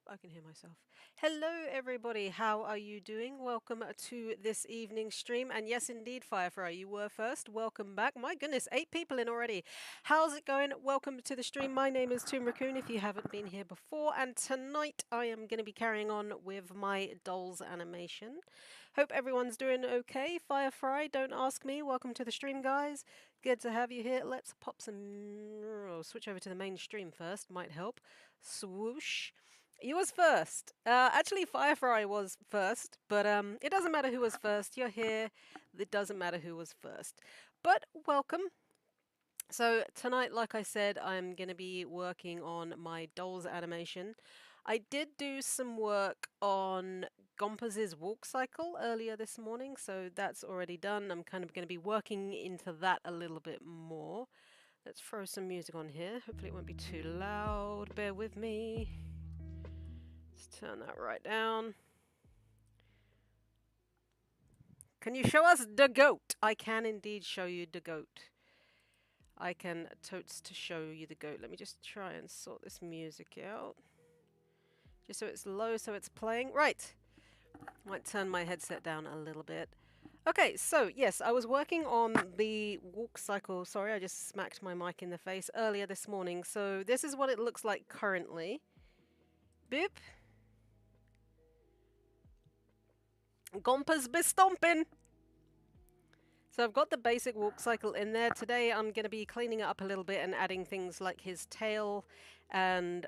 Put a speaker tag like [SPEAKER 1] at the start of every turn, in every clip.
[SPEAKER 1] I can hear myself. Hello, everybody. How are you doing? Welcome to this evening's stream. And yes, indeed, Firefly, you were first. Welcome back. My goodness, 8 people in already. How's it going? Welcome to the stream. My name is Toon Raccoon if you haven't been here before. And tonight I am going to be carrying on with my dolls animation. Hope everyone's doing okay. Firefly, don't ask me. Welcome to the stream, guys. Good to have you here. Let's pop some... switch over to the main stream first. Might help. Swoosh. You was first. Actually, Firefly was first, but it doesn't matter who was first. You're here. It doesn't matter who was first. But welcome. So tonight, like I said, I'm going to be working on my dolls animation. I did do some work on Gompers' walk cycle earlier this morning, so that's already done. I'm kind of going to be working into that a little bit more. Let's throw some music on here. Hopefully it won't be too loud. Bear with me. Let's turn that right down. Can you show us the goat? I can indeed show you the goat. I can totes to show you the goat. Let me just try and sort this music out. Just so it's low, so it's playing. Right. Might turn my headset down a little bit. Okay, so yes, I was working on the walk cycle. Sorry, I just smacked my mic in the face earlier this morning. So this is what it looks like currently. Boop. Gompers be stomping! So I've got the basic walk cycle in there. Today I'm going to be cleaning it up a little bit and adding things like his tail and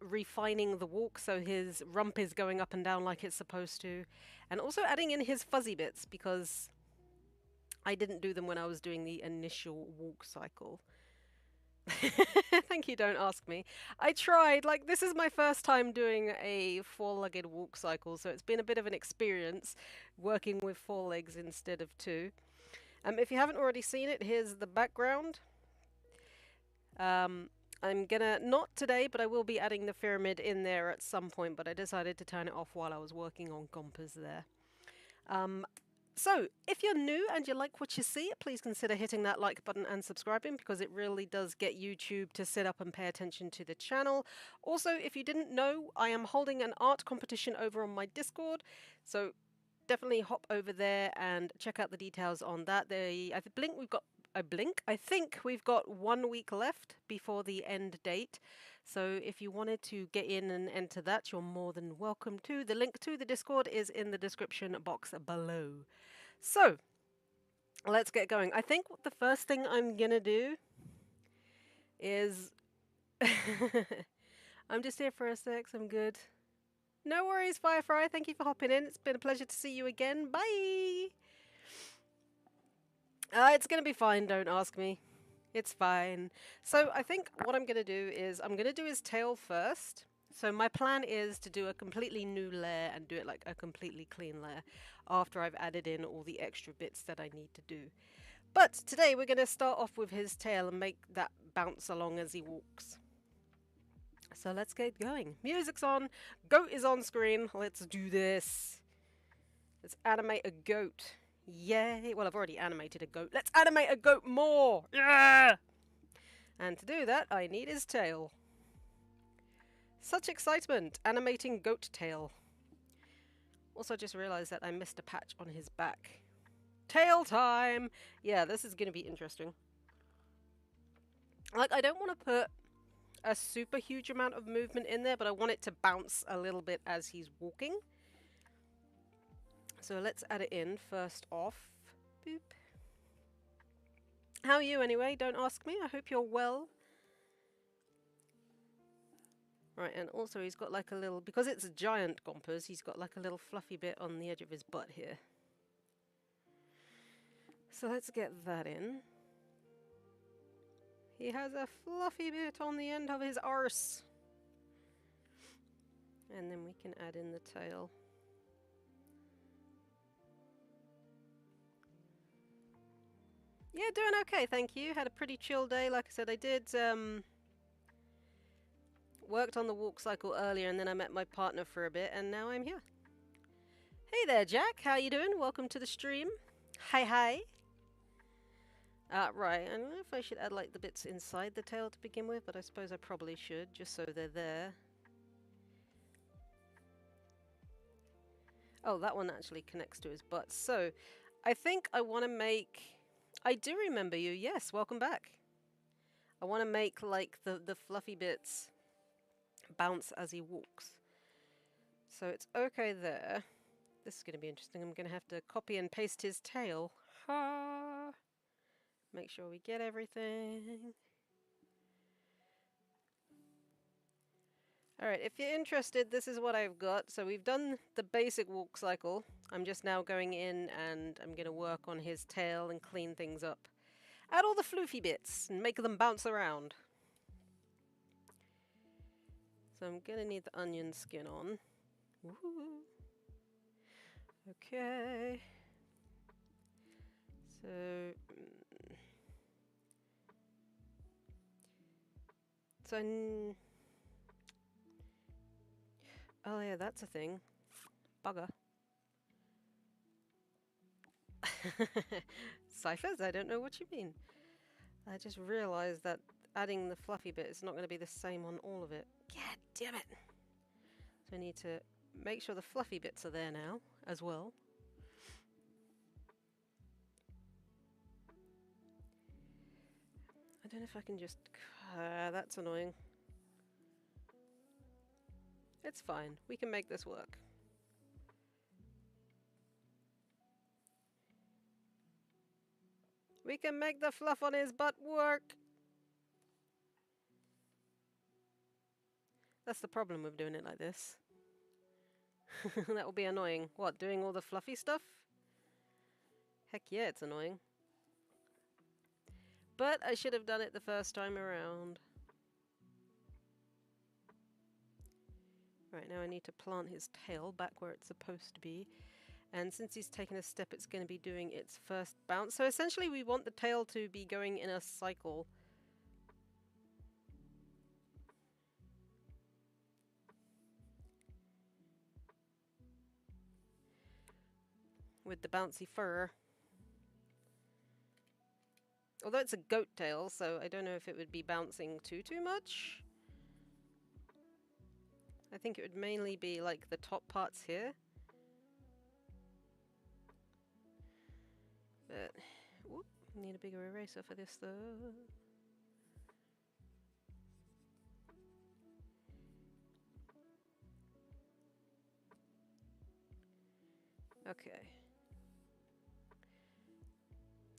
[SPEAKER 1] refining the walk so his rump is going up and down like it's supposed to. And also adding in his fuzzy bits because I didn't do them when I was doing the initial walk cycle. Thank you, don't ask me. I tried, like this is my first time doing a four-legged walk cycle, so it's been a bit of an experience working with 4 legs instead of 2. If you haven't already seen it, here's the background. I'm gonna, not today, but I will be adding the pyramid in there at some point, but I decided to turn it off while I was working on Gompers there. So, if you're new and you like what you see, please consider hitting that like button and subscribing because it really does get YouTube to sit up and pay attention to the channel. Also, if you didn't know, I am holding an art competition over on my Discord, so definitely hop over there and check out the details on that. I think we've got 1 week left before the end date. So if you wanted to get in and enter that, you're more than welcome to. The link to the Discord is in the description box below. So let's get going. I think the first thing I'm gonna do is I'm just here for a sec, so I'm good. No worries, Firefly. Thank you for hopping in. It's been a pleasure to see you again. Bye! It's going to be fine, don't ask me. It's fine. So I think what I'm going to do is I'm going to do his tail first. So my plan is to do a completely new layer and do it like a completely clean layer after I've added in all the extra bits that I need to do. But today we're going to start off with his tail and make that bounce along as he walks. So let's get going. Music's on. Goat is on screen. Let's do this. Let's animate a goat. Yay! Well, I've already animated a goat. Let's animate a goat more! Yeah! And to do that, I need his tail. Such excitement! Animating goat tail. Also, just realised that I missed a patch on his back. Tail time! Yeah, this is going to be interesting. Like, I don't want to put a super huge amount of movement in there, but I want it to bounce a little bit as he's walking. So let's add it in first off. Boop. How are you anyway? Don't ask me. I hope you're well. Right, and also he's got like a little, because it's a giant Gompers, he's got like a little fluffy bit on the edge of his butt here. So let's get that in. He has a fluffy bit on the end of his arse. And then we can add in the tail. Yeah, doing okay, thank you. Had a pretty chill day. Like I said, I did worked on the walk cycle earlier and then I met my partner for a bit and now I'm here. Hey there, Jack. How you doing? Welcome to the stream. Hi, hi. Right, I don't know if I should add like the bits inside the tail to begin with, but I suppose I probably should, just so they're there. Oh, that one actually connects to his butt. So, I think I want to make... I do remember you, yes, welcome back. I want to make, like, the fluffy bits bounce as he walks. So it's okay there. This is going to be interesting. I'm going to have to copy and paste his tail. Ha! Make sure we get everything. Alright, if you're interested, this is what I've got. So we've done the basic walk cycle. I'm just now going in and I'm going to work on his tail and clean things up. Add all the floofy bits and make them bounce around. So I'm going to need the onion skin on. Woohoo! Okay. So... oh yeah, that's a thing. Bugger. Ciphers? I don't know what you mean. I just realised that adding the fluffy bit is not going to be the same on all of it. God damn it! So I need to make sure the fluffy bits are there now, as well. I don't know if I can just... that's annoying. It's fine. We can make this work. We can make the fluff on his butt work! That's the problem with doing it like this. That will be annoying. What, doing all the fluffy stuff? Heck yeah, it's annoying. But I should have done it the first time around. Right, now I need to plant his tail back where it's supposed to be. And since he's taken a step, it's going to be doing its first bounce. So essentially we want the tail to be going in a cycle. With the bouncy fur. Although it's a goat tail, so I don't know if it would be bouncing too much. I think it would mainly be like the top parts here. But, whoop, need a bigger eraser for this though. Okay.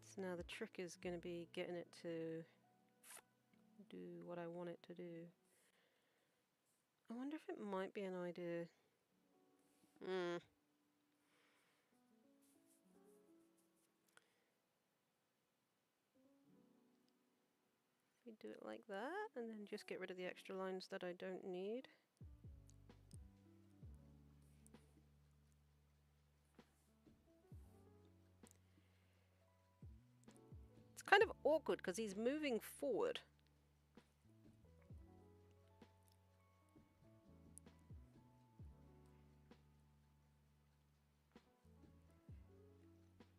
[SPEAKER 1] So now the trick is going to be getting it to do what I want it to do. I wonder if it might be an idea. We do it like that, and then just get rid of the extra lines that I don't need. It's kind of awkward because he's moving forward.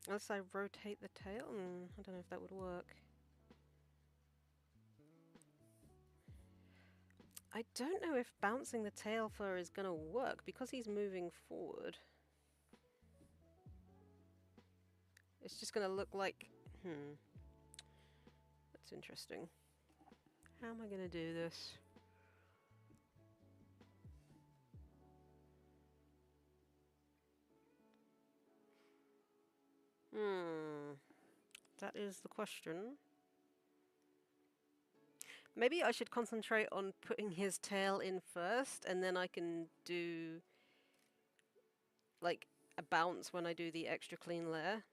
[SPEAKER 1] Unless I rotate the tail, I don't know if that would work. I don't know if bouncing the tail fur is going to work because he's moving forward. It's just going to look like... That's interesting. How am I going to do this? That is the question. Maybe I should concentrate on putting his tail in first, and then I can do like a bounce when I do the extra clean layer.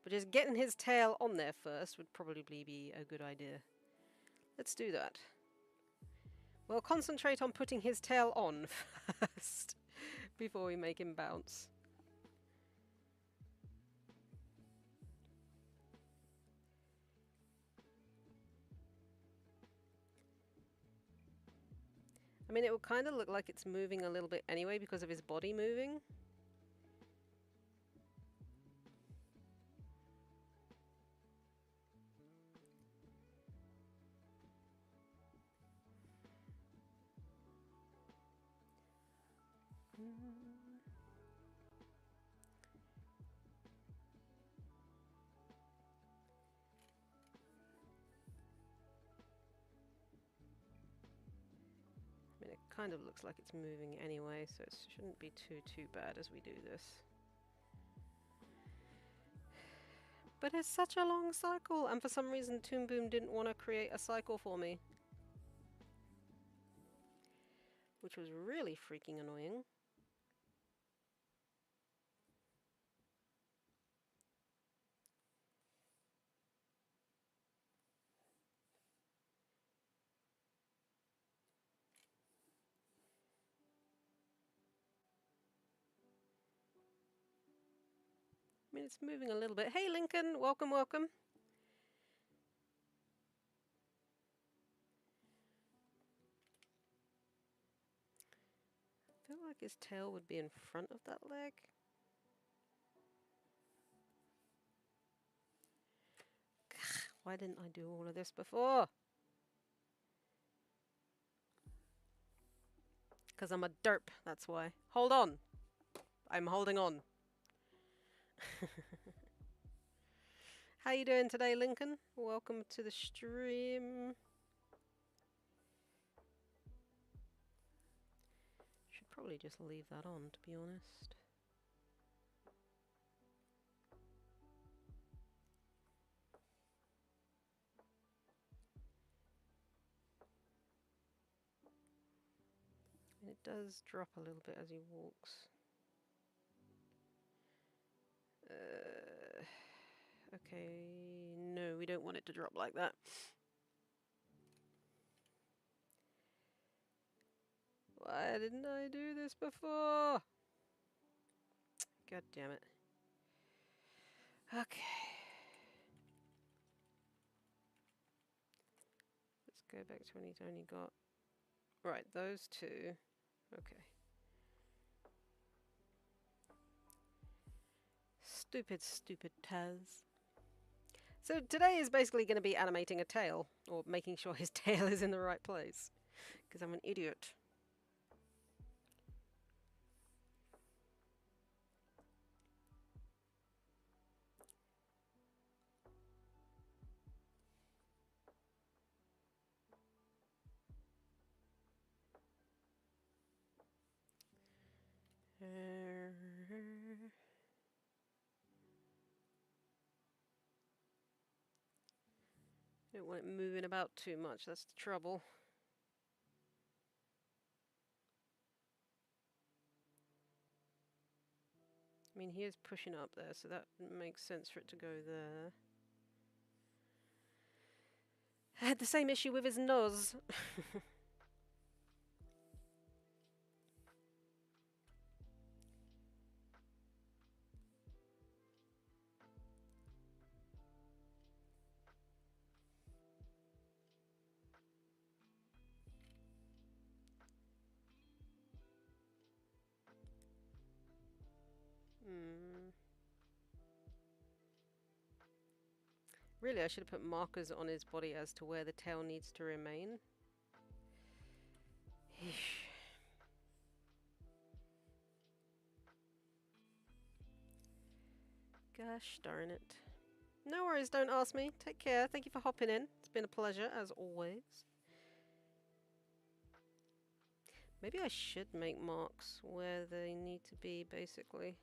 [SPEAKER 1] But just getting his tail on there first would probably be a good idea. Let's do that. We'll concentrate on putting his tail on first before we make him bounce. I mean, it will kind of look like it's moving a little bit anyway because of his body moving. kind of looks like it's moving anyway, so it shouldn't be too bad as we do this. But it's such a long cycle, and for some reason Toon Boom didn't want to create a cycle for me. Which was really freaking annoying. I mean, it's moving a little bit. Hey, Lincoln, welcome, welcome. I feel like his tail would be in front of that leg. Why didn't I do all of this before? Because I'm a derp, that's why. Hold on. I'm holding on. How you doing today, Lincoln? Welcome to the stream. Should probably just leave that on, to be honest. And it does drop a little bit as he walks. Okay, no, we don't want it to drop like that. Why didn't I do this before? God damn it. Okay. Let's go back to when he's only got... Right, those two. Okay. Stupid Taz. So today is basically going to be animating a tail, or making sure his tail is in the right place. Because I'm an idiot. Don't want it moving about too much, that's the trouble. I mean, he is pushing up there, so that makes sense for it to go there. I had the same issue with his nose. Really, I should have put markers on his body as to where the tail needs to remain. Gosh darn it. No worries, don't ask me. Take care. Thank you for hopping in. It's been a pleasure, as always. Maybe I should make marks where they need to be, basically.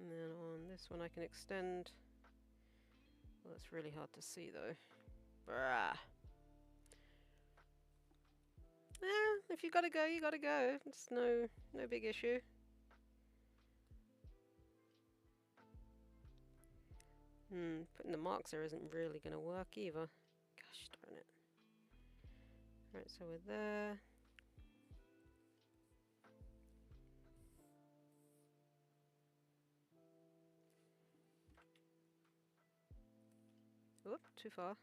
[SPEAKER 1] And then on this one I can extend. Well, that's really hard to see, though. Brah. If you gotta go, you gotta go. It's no big issue. Putting the marks there isn't really gonna work either. Gosh darn it. Right, so we're there. Whoop, too far.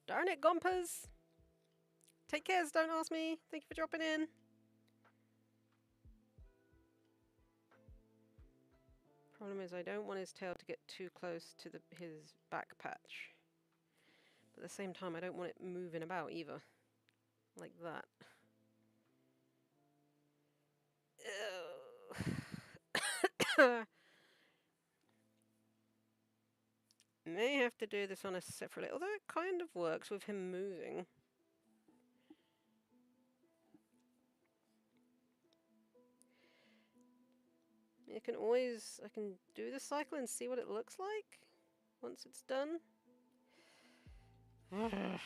[SPEAKER 1] Darn it, Gompers! Take care, don't ask me. Thank you for dropping in. Problem is, I don't want his tail to get too close to his back patch. But at the same time, I don't want it moving about either. Like that. May have to do this on a separate, although it kind of works with him moving. I can do the cycle and see what it looks like once it's done. Why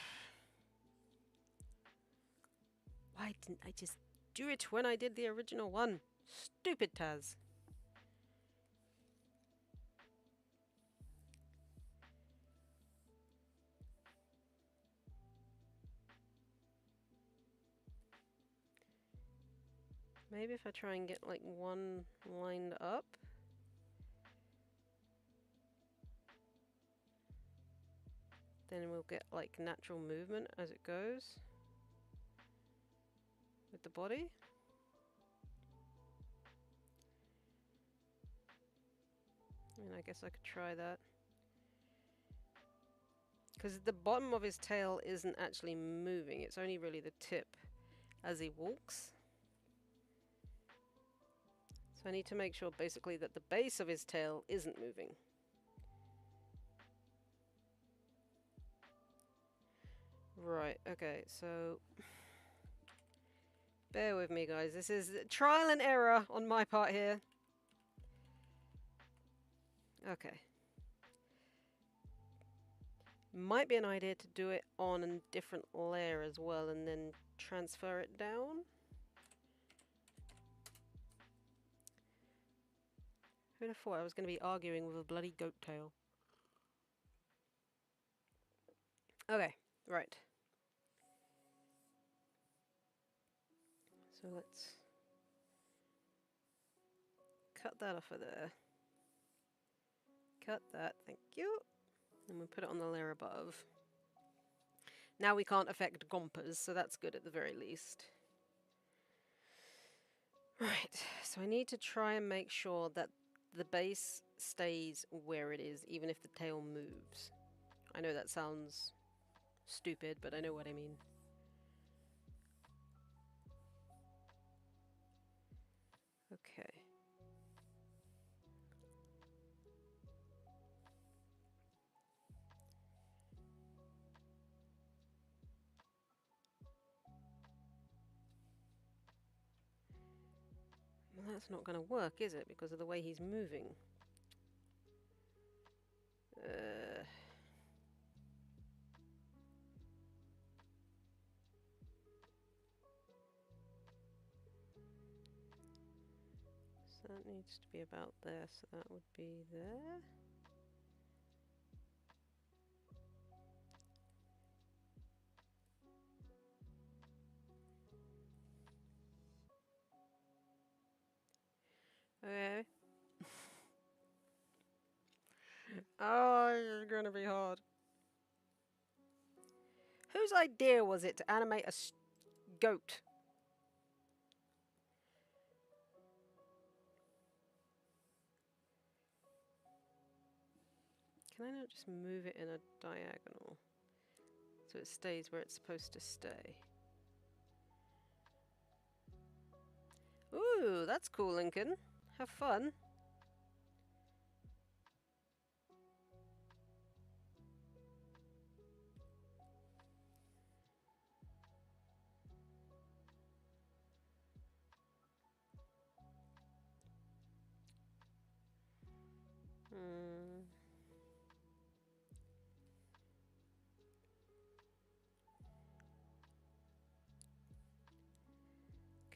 [SPEAKER 1] didn't I just do it when I did the original one? Stupid Taz. Maybe if I try and get like one lined up. Then we'll get like natural movement as it goes with the body. And I guess I could try that. Because the bottom of his tail isn't actually moving, it's only really the tip as he walks. So I need to make sure basically that the base of his tail isn't moving. Right, okay, so bear with me guys, this is trial and error on my part here. Okay. Might be an idea to do it on a different layer as well and then transfer it down. Who'd have thought I was going to be arguing with a bloody goat tail? Okay, right. So let's cut that off of there. Cut that, thank you. And we'll put it on the layer above. Now we can't affect Gompers, so that's good at the very least. Right, so I need to try and make sure that the base stays where it is, even if the tail moves. I know that sounds stupid, but I know what I mean. Okay. Well, that's not going to work, is it? Because of the way he's moving. So that needs to be about there, so that would be there. Okay. Oh, you're gonna be hard. Whose idea was it to animate a goat? Can I not just move it in a diagonal so it stays where it's supposed to stay? Ooh, that's cool, Lincoln. Have fun.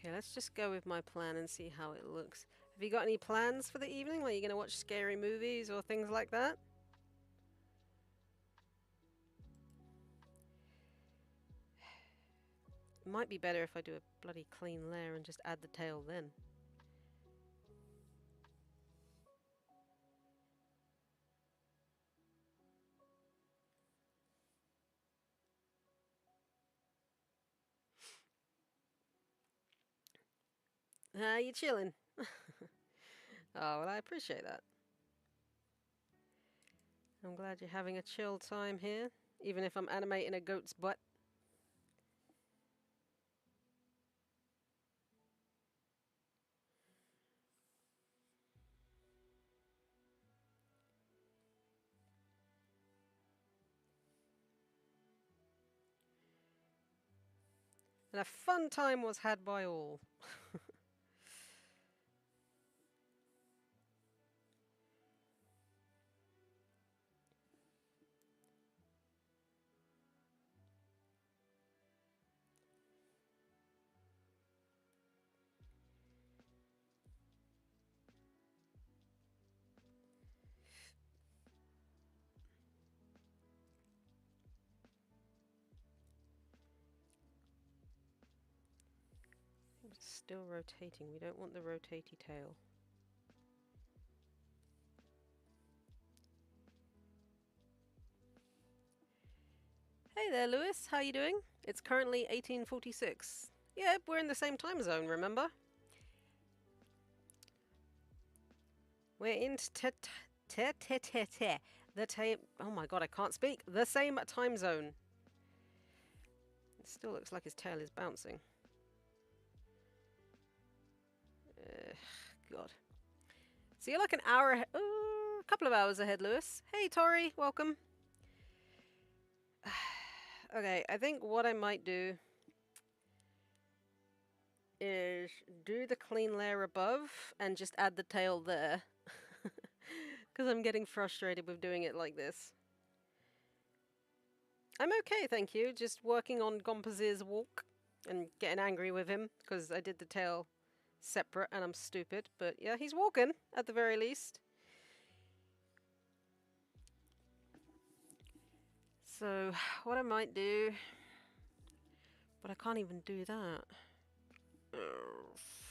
[SPEAKER 1] Okay, let's just go with my plan and see how it looks. Have you got any plans for the evening? Are you going to watch scary movies or things like that? It might be better if I do a bloody clean layer and just add the tail then. You chilling? Oh, well, I appreciate that. I'm glad you're having a chill time here, even if I'm animating a goat's butt. And a fun time was had by all. It's still rotating. We don't want the rotaty tail. Hey there, Lewis. How you doing? It's currently 1846. Yeah, we're in the same time zone, remember? We're in the time. Oh my god, I can't speak. The same time zone. It still looks like his tail is bouncing. God. So you're like an hour ahead. A couple of hours ahead, Lewis. Hey, Tori. Welcome. Okay, I think what I might do is do the clean layer above and just add the tail there. Because I'm getting frustrated with doing it like this. I'm okay, thank you. Just working on Gompers' walk and getting angry with him because I did the tail separate and I'm stupid. But yeah, he's walking at the very least. So what I might do, but I can't even do that.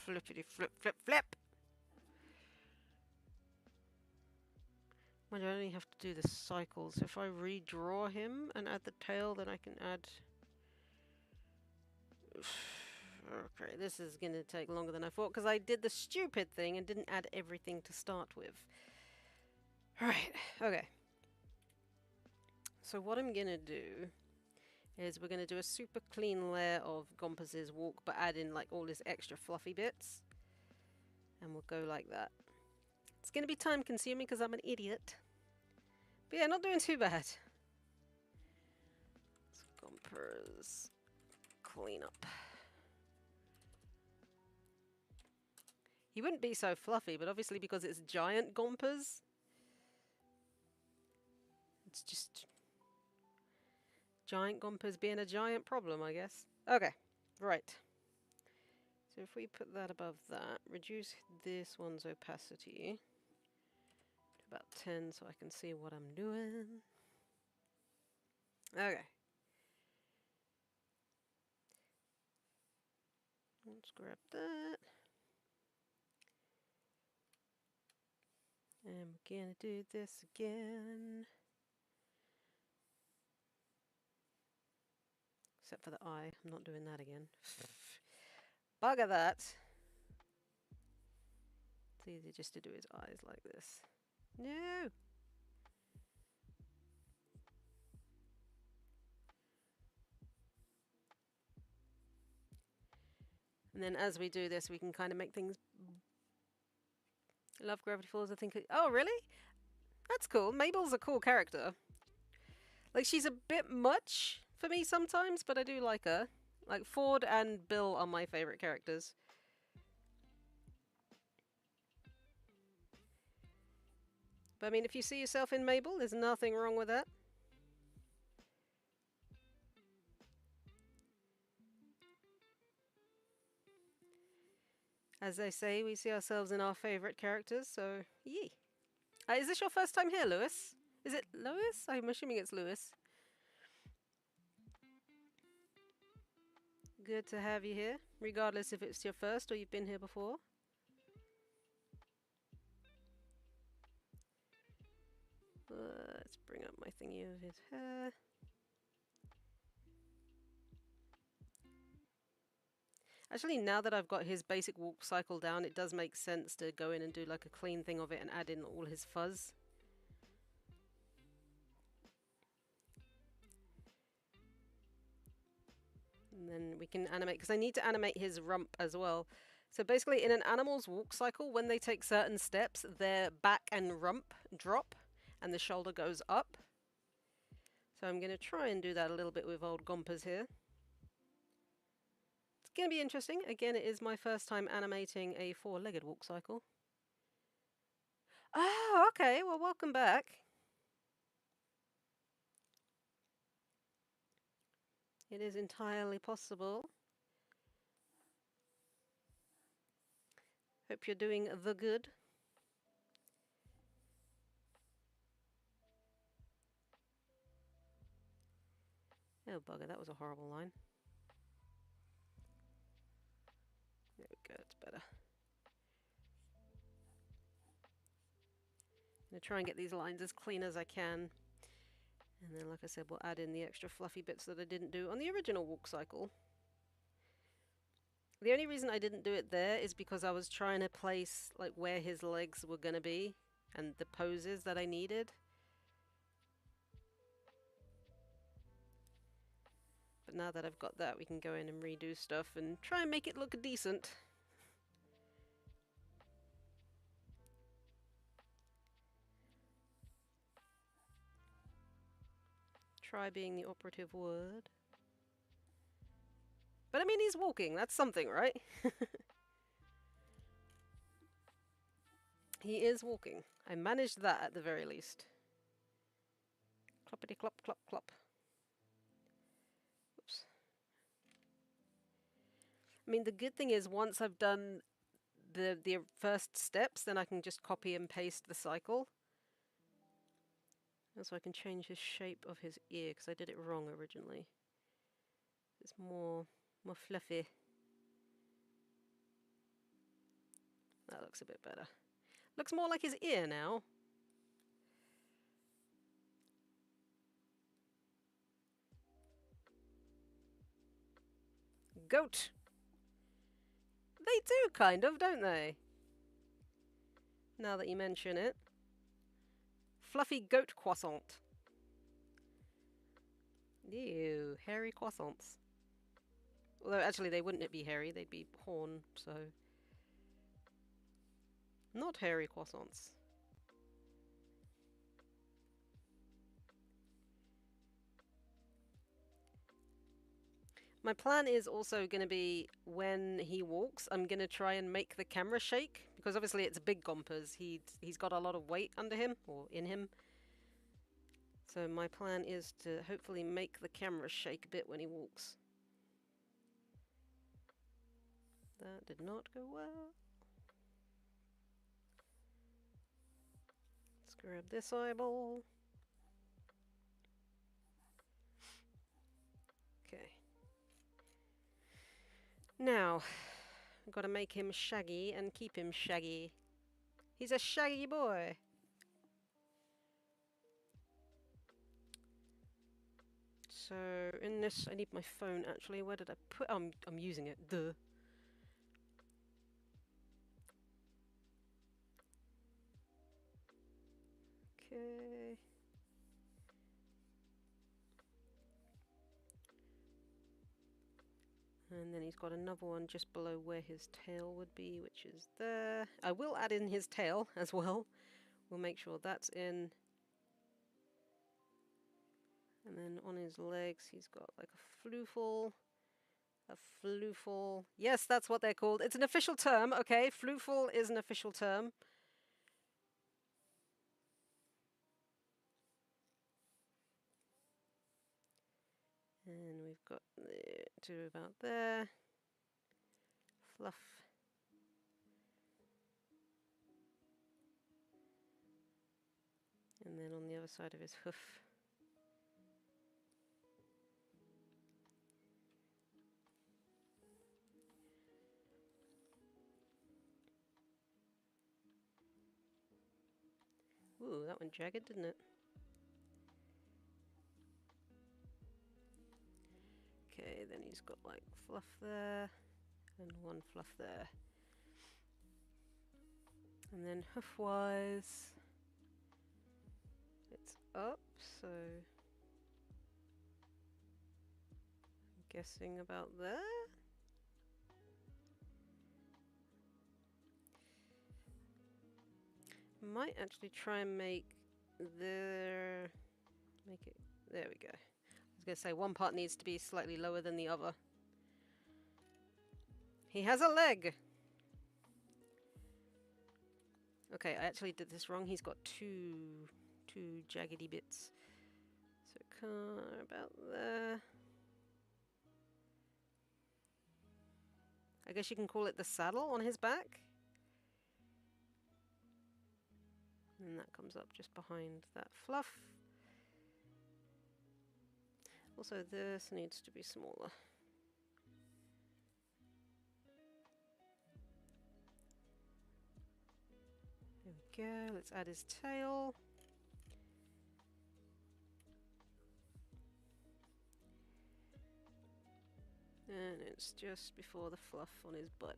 [SPEAKER 1] Flippity flip flip flip. I only have to do the cycles. If I redraw him and add the tail, then I can add... Okay, this is going to take longer than I thought because I did the stupid thing and didn't add everything to start with. Alright, okay. So what I'm going to do is we're going to do a super clean layer of Gompers' walk, but add in like all his extra fluffy bits. And we'll go like that. It's going to be time consuming because I'm an idiot. But yeah, not doing too bad. So Gompers clean up. He wouldn't be so fluffy, but obviously because it's giant Gompers, it's just giant Gompers being a giant problem, I guess. Okay, right. So if we put that above that, reduce this one's opacity to about 10 so I can see what I'm doing. Okay. Let's grab that. And we're gonna do this again. Except for the eye. I'm not doing that again. Bugger that. It's easy just to do his eyes like this. No! And then as we do this, we can kind of make things... I love Gravity Falls, I think... Oh, really? That's cool. Mabel's a cool character. Like, she's a bit much for me sometimes, but I do like her. Like, Ford and Bill are my favourite characters. But I mean, if you see yourself in Mabel, there's nothing wrong with that. As they say, we see ourselves in our favourite characters, so yee. Is this your first time here, Lewis? Is it Lewis? I'm assuming it's Lewis. Good to have you here, regardless if it's your first or you've been here before. Let's bring up my thingy of his hair. Actually, now that I've got his basic walk cycle down, it does make sense to go in and do like a clean thing of it and add in all his fuzz. And then we can animate, because I need to animate his rump as well. So basically, in an animal's walk cycle, when they take certain steps, their back and rump drop, and the shoulder goes up. So I'm going to try and do that a little bit with old Gompers here. It's going to be interesting. Again, it is my first time animating a four-legged walk cycle. Oh, okay. Well, welcome back. It is entirely possible. Hope you're doing the good. Oh, bugger, that was a horrible line. There we go, it's better. I'm going to try and get these lines as clean as I can. And then, like I said, we'll add in the extra fluffy bits that I didn't do on the original walk cycle. The only reason I didn't do it there is because I was trying to place like where his legs were going to be and the poses that I needed. But now that I've got that, we can go in and redo stuff and try and make it look decent. Try being the operative word. But I mean, he's walking. That's something, right? He is walking. I managed that at the very least. Cloppity clop, clop, clop. Oops. I mean, the good thing is once I've done the first steps, then I can just copy and paste the cycle. And so I can change his shape of his ear, because I did it wrong originally. It's more fluffy. That looks a bit better. Looks more like his ear now. Goat! They do, kind of, don't they? Now that you mention it. Fluffy goat croissant. Ew, hairy croissants. Although, actually, they wouldn't be hairy, they'd be horn, so... Not hairy croissants. My plan is also going to be, when he walks, I'm going to try and make the camera shake, because obviously it's a big Gompers. He's got a lot of weight under him, or in him. So my plan is to hopefully make the camera shake a bit when he walks. That did not go well. Let's grab this eyeball. Okay. Now, I've got to make him shaggy and keep him shaggy. He's a shaggy boy. So, in this, I need my phone actually. Where did I put? Oh, I'm using it. Duh. Okay. And then he's got another one just below where his tail would be, which is there. I will add in his tail as well. We'll make sure that's in. And then on his legs, he's got like a floofle. A floofle. Yes, that's what they're called. It's an official term, okay? Floofle is an official term. And we've got to about there. Fluff. And then on the other side of his hoof. Ooh, that one jagged, didn't it? Okay, then he's got like fluff there, and one fluff there. And then hoof-wise, it's up, so I'm guessing about there. Might actually try and make there we go. I was gonna say one part needs to be slightly lower than the other. He has a leg! Okay, I actually did this wrong. He's got two jaggedy bits. So come about there. I guess you can call it the saddle on his back. And that comes up just behind that fluff. Also, this needs to be smaller. There we go. Let's add his tail. And it's just before the fluff on his butt.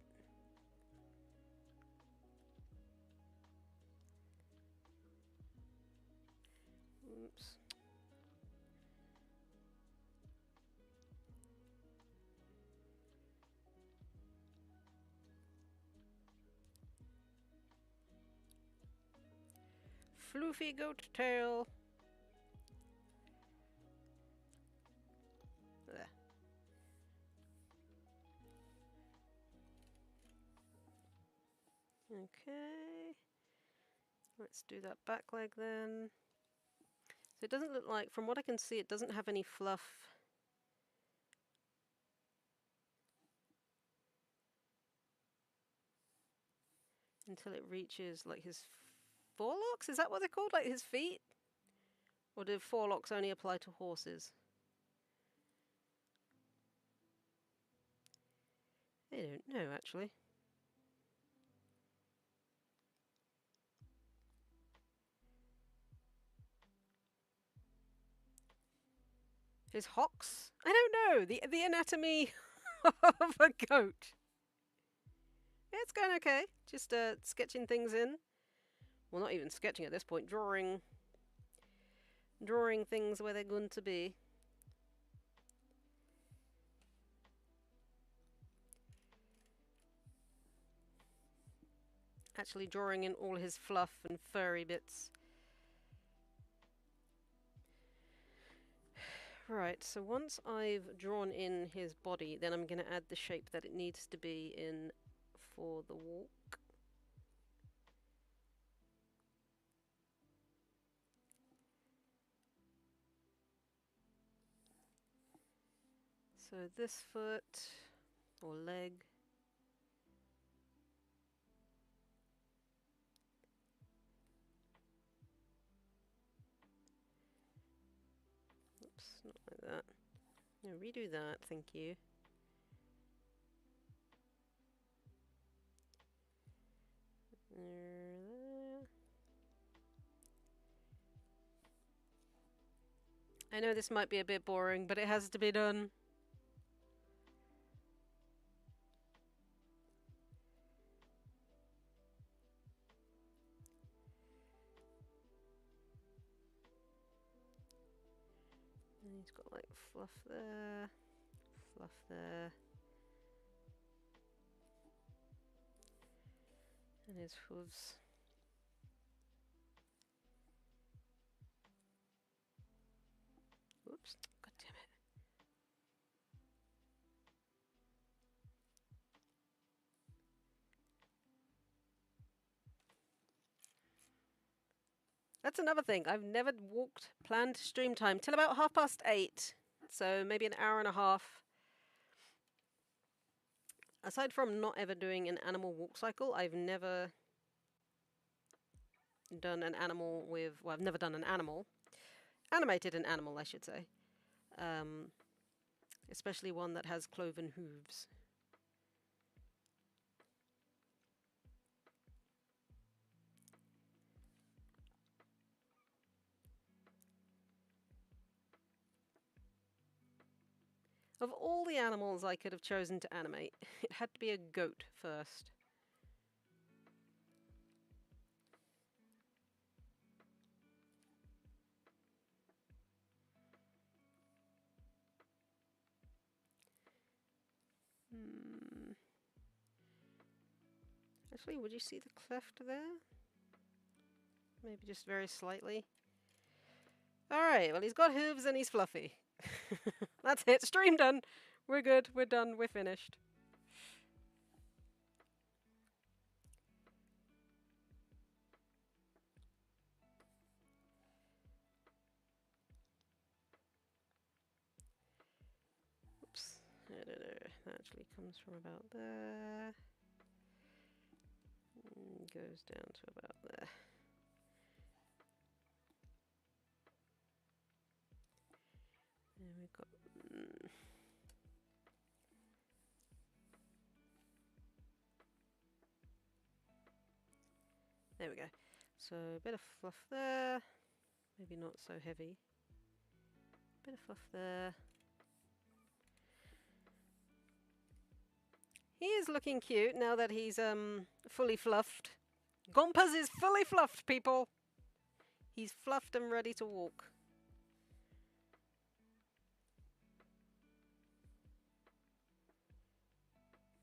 [SPEAKER 1] Oops. Floofy goat tail. There. Okay. Let's do that back leg then. So it doesn't look like, from what I can see, it doesn't have any fluff. Until it reaches like his forelocks? Is that what they're called? Like his feet? Or do forelocks only apply to horses? I don't know, actually. His hocks? I don't know. The anatomy of a goat. Yeah, it's going okay. Just sketching things in. Well, not even sketching at this point. Drawing things where they're going to be. Actually drawing in all his fluff and furry bits. Right, so once I've drawn in his body, then I'm going to add the shape that it needs to be in for the walk. So this foot, or leg, oops, not like that. No, redo that, thank you. There. I know this might be a bit boring, but it has to be done. And he's got like fluff there, fluff there. And his hooves. Oops, god damn it. That's another thing. I've never walked planned stream time till about 8:30. So maybe an hour and a half. Aside from not ever doing an animal walk cycle, I've never done an animal with, well, I've never done an animal. Animated an animal, I should say. Especially one that has cloven hooves. Of all the animals I could have chosen to animate, it had to be a goat first. Actually, would you see the cleft there? Maybe just very slightly. Alright, well he's got hooves and he's fluffy. That's it, stream done. We're good, we're done, we're finished. actually comes from about there. Goes down to about there. And we've got... There we go. So a bit of fluff there. Maybe not so heavy. Bit of fluff there. He is looking cute now that he's fully fluffed. Gompers is fully fluffed, people. He's fluffed and ready to walk.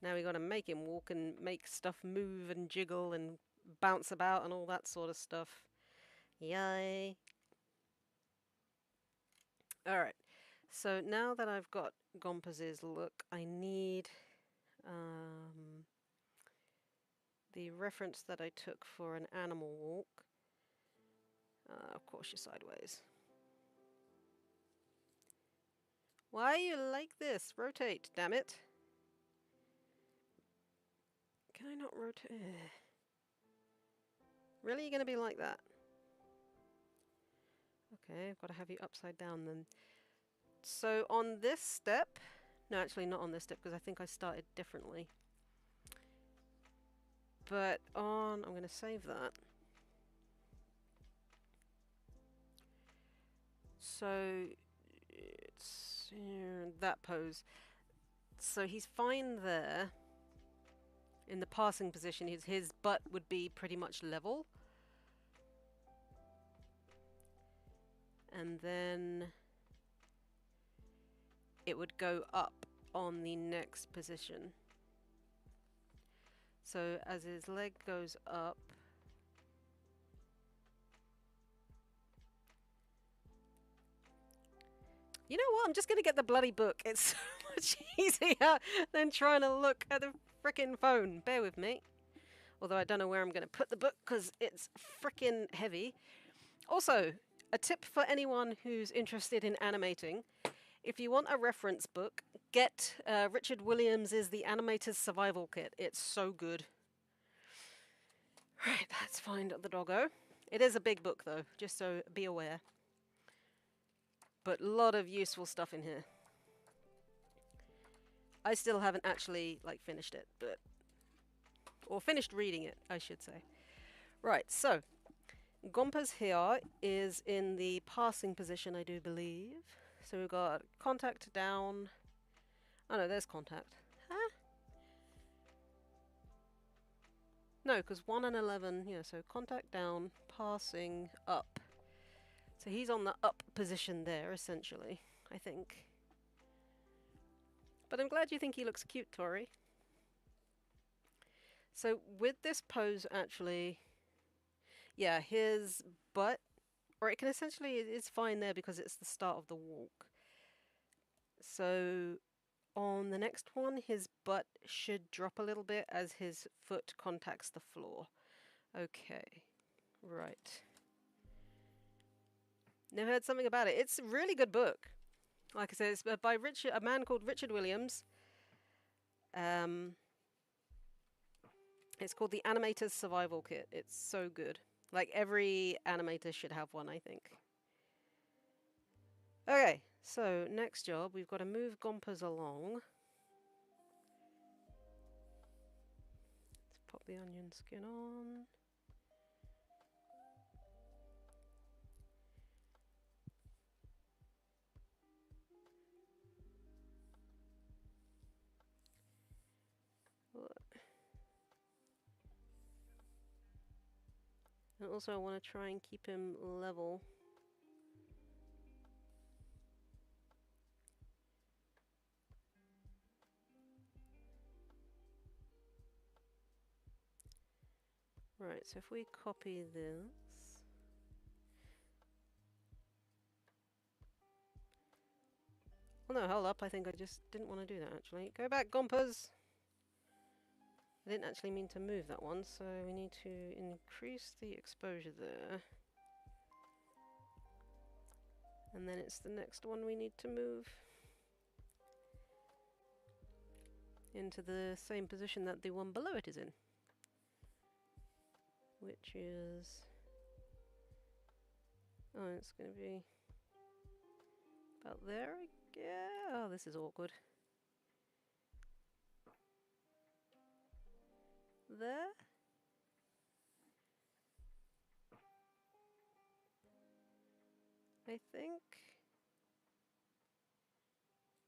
[SPEAKER 1] Now we got to make him walk and make stuff move and jiggle and bounce about and all that sort of stuff. Yay. Alright, so now that I've got Gompers' look, I need the reference that I took for an animal walk. Of course you're sideways. Why are you like this? Rotate, damn it. Can I not rotate? Really? You're going to be like that? Okay, I've got to have you upside down then. So on this step, no, actually not on this step because I think I started differently. But on, I'm going to save that. So it's that pose. So he's fine there. In the passing position, his butt would be pretty much level. And then it would go up on the next position. So as his leg goes up, you know what? I'm just going to get the bloody book. It's so much easier than trying to look at the frickin' phone. Bear with me. Although I don't know where I'm going to put the book because it's frickin' heavy. Also, a tip for anyone who's interested in animating. If you want a reference book, get Richard Williams' The Animator's Survival Kit. It's so good. Right, let's find the doggo. It is a big book though, just so be aware. But a lot of useful stuff in here. I still haven't actually finished it, or finished reading it, I should say. Right, so Gompers here is in the passing position, I do believe. So we've got contact down. Oh no, there's contact. Huh? No, because 1 and 11, yeah, so contact down, passing up. So he's on the up position there, essentially, I think. But I'm glad you think he looks cute, Tori. So with this pose, actually, yeah, his butt, or it can essentially, it's fine there because it's the start of the walk. So on the next one, his butt should drop a little bit as his foot contacts the floor. Okay, right. Never heard something about it. It's a really good book. Like I said, it's by a man called Richard Williams. It's called The Animator's Survival Kit. It's so good. Like, every animator should have one, I think. Okay, so next job, we've got to move Gompers along. Let's pop the onion skin on. And also I want to try and keep him level. Right, so if we copy this. Well, no, hold up. I think I just didn't want to do that, actually. Go back, Gompers! I didn't actually mean to move that one, so we need to increase the exposure there. And then it's the next one we need to move. into the same position that the one below it is in, which is, oh, it's going to be about there. Yeah. Oh, this is awkward. There. I think.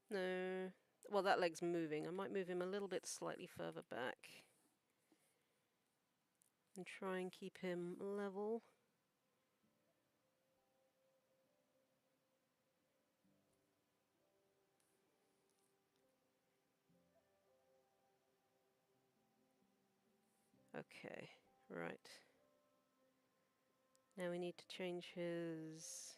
[SPEAKER 1] No. Well, that leg's moving. I might move him a little bit slightly further back and try and keep him level. Okay, right. Now we need to change his...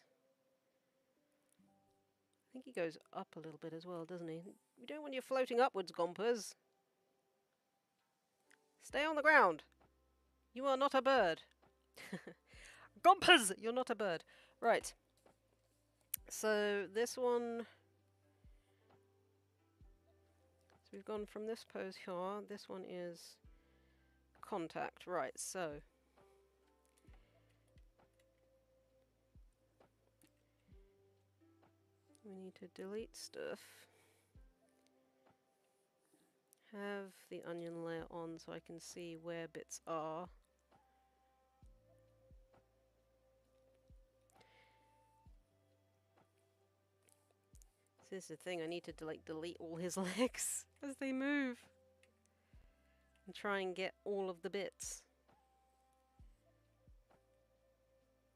[SPEAKER 1] I think he goes up a little bit as well, doesn't he? We don't want you floating upwards, Gompers. Stay on the ground. You are not a bird. Gompers! You're not a bird. Right. So this one... So we've gone from this pose here. This one is contact. Right, so... we need to delete stuff. Have the onion layer on so I can see where bits are. This is the thing, I need to delete all his legs as they move. And try and get all of the bits.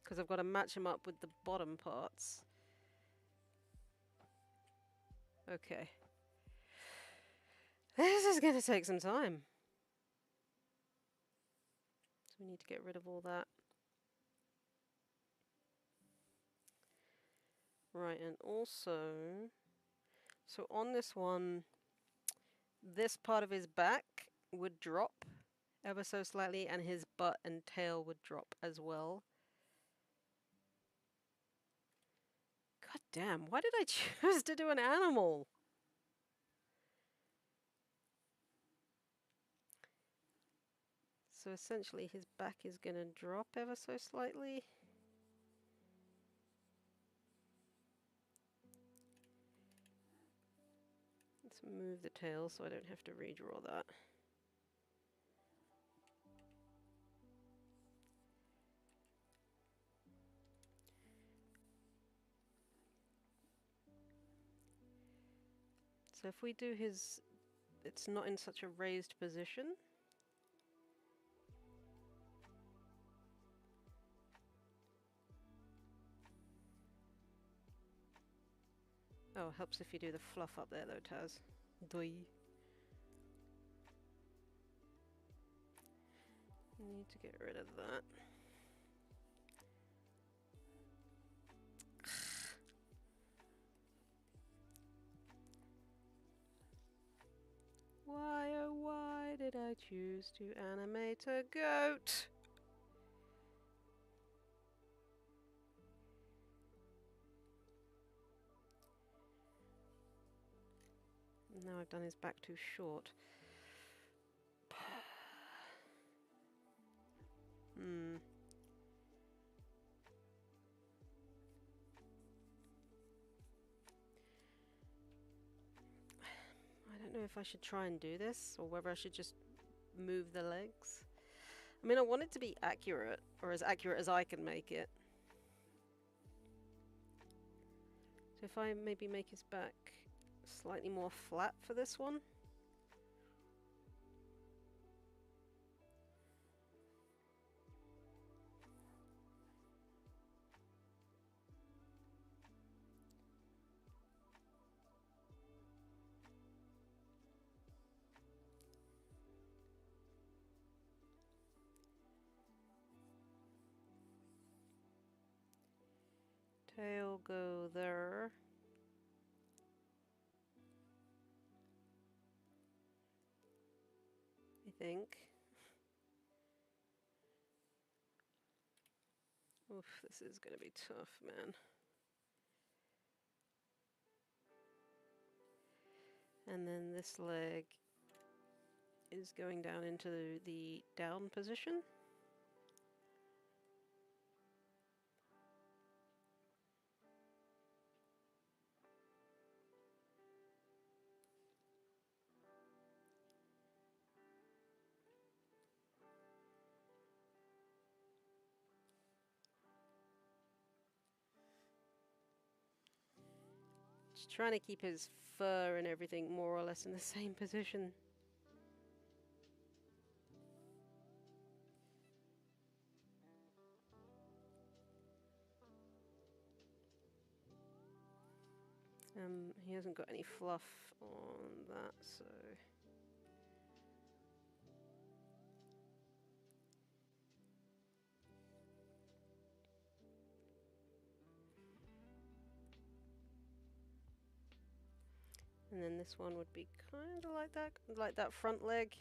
[SPEAKER 1] Because I've got to match them up with the bottom parts. Okay. This is going to take some time. So we need to get rid of all that. Right, and also... So on this one, this part of his back would drop ever so slightly, and his butt and tail would drop as well. God damn, why did I choose to do an animal? So essentially his back is going to drop ever so slightly. Let's move the tail so I don't have to redraw that. So if we do his, it's not in such a raised position. Oh, helps if you do the fluff up there though, Taz. Doi. Need to get rid of that. Why, oh why did I choose to animate a goat? Now I've done his back too short. I don't know if I should try and do this, or whether I should just move the legs. I mean, I want it to be accurate, or as accurate as I can make it. So if I maybe make his back slightly more flat for this one. Tail go there. I think. Oof, this is going to be tough, man. And then this leg is going down into the down position. Just trying to keep his fur and everything more or less in the same position. He hasn't got any fluff on that, so... And then this one would be kind of like that front leg.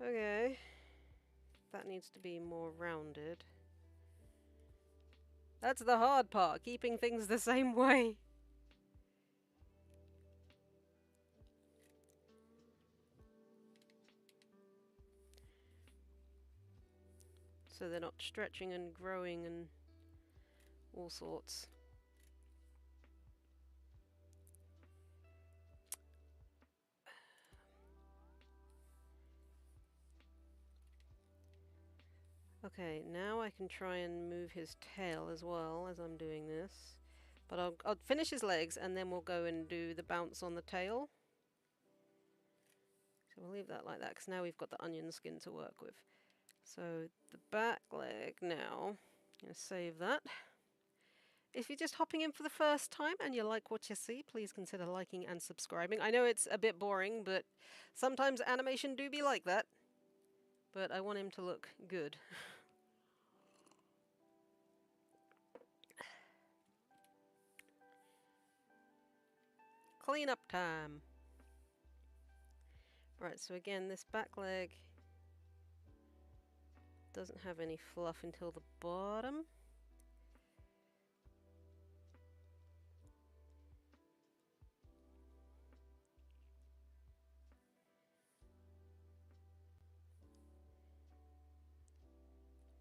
[SPEAKER 1] Okay. That needs to be more rounded. That's the hard part, keeping things the same way. So they're not stretching and growing and all sorts. Okay, now I can try and move his tail as well as I'm doing this. But I'll finish his legs and then we'll go and do the bounce on the tail. So we'll leave that like that because now we've got the onion skin to work with. So the back leg now, I'm going to save that. If you're just hopping in for the first time and you like what you see, please consider liking and subscribing. I know it's a bit boring, but sometimes animation do be like that. But I want him to look good. Cleanup time. Right, so again, this back leg doesn't have any fluff until the bottom.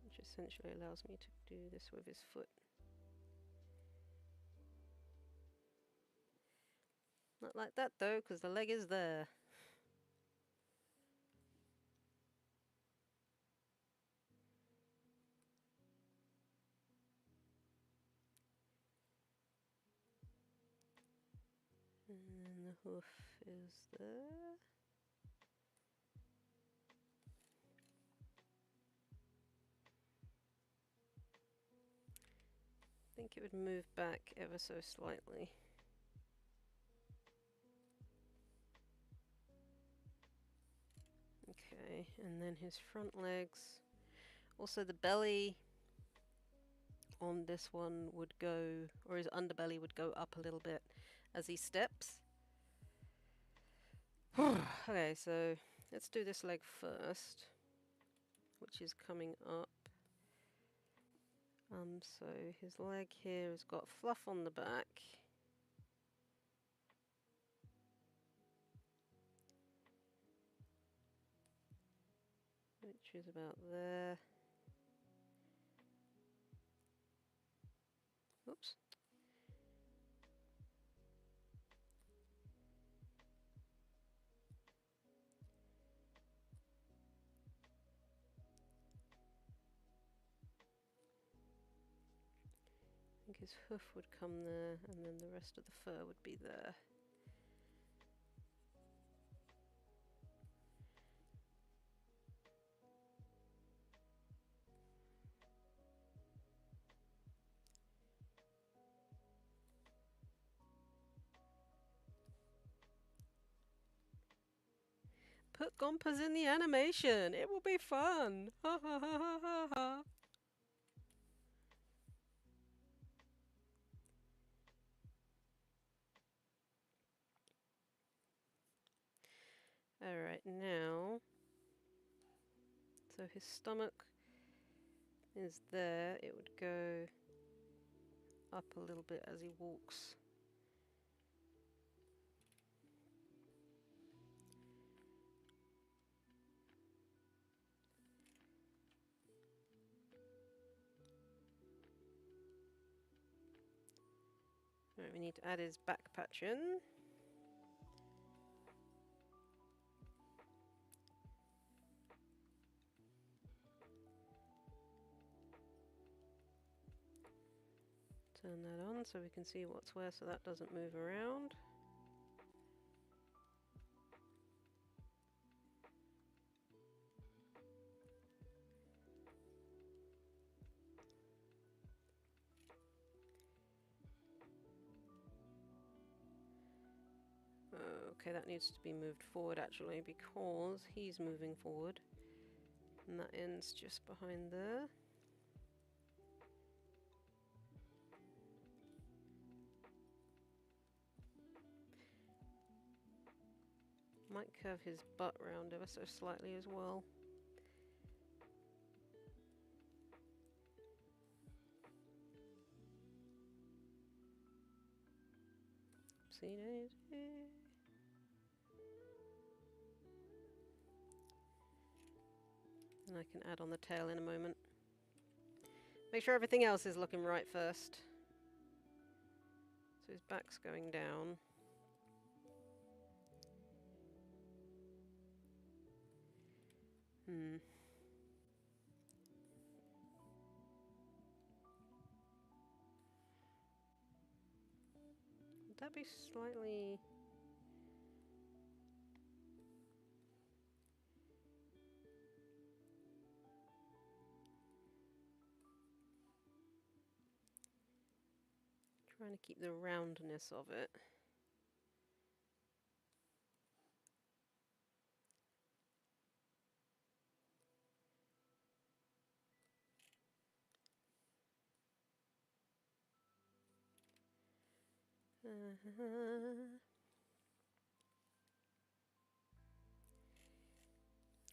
[SPEAKER 1] Which essentially allows me to do this with his foot. Not like that though, because the leg is there. And then the hoof is there. I think it would move back ever so slightly. Okay, and then his front legs. Also the belly on this one would go, or his underbelly would go up a little bit as he steps. Okay, so let's do this leg first, which is coming up. So his leg here has got fluff on the back. Which is about there. Oops. I think his hoof would come there, and then the rest of the fur would be there. Put Gompers in the animation! It will be fun! Ha ha ha ha ha ha! Alright, now... So his stomach is there. It would go up a little bit as he walks. Right, we need to add his back patch in. Turn that on so we can see what's where so that doesn't move around. Okay, that needs to be moved forward actually because he's moving forward. And that ends just behind there. Might curve his butt round ever so slightly as well. See daisy. And I can add on the tail in a moment. Make sure everything else is looking right first. So his back's going down. Would that be slightly... Trying to keep the roundness of it.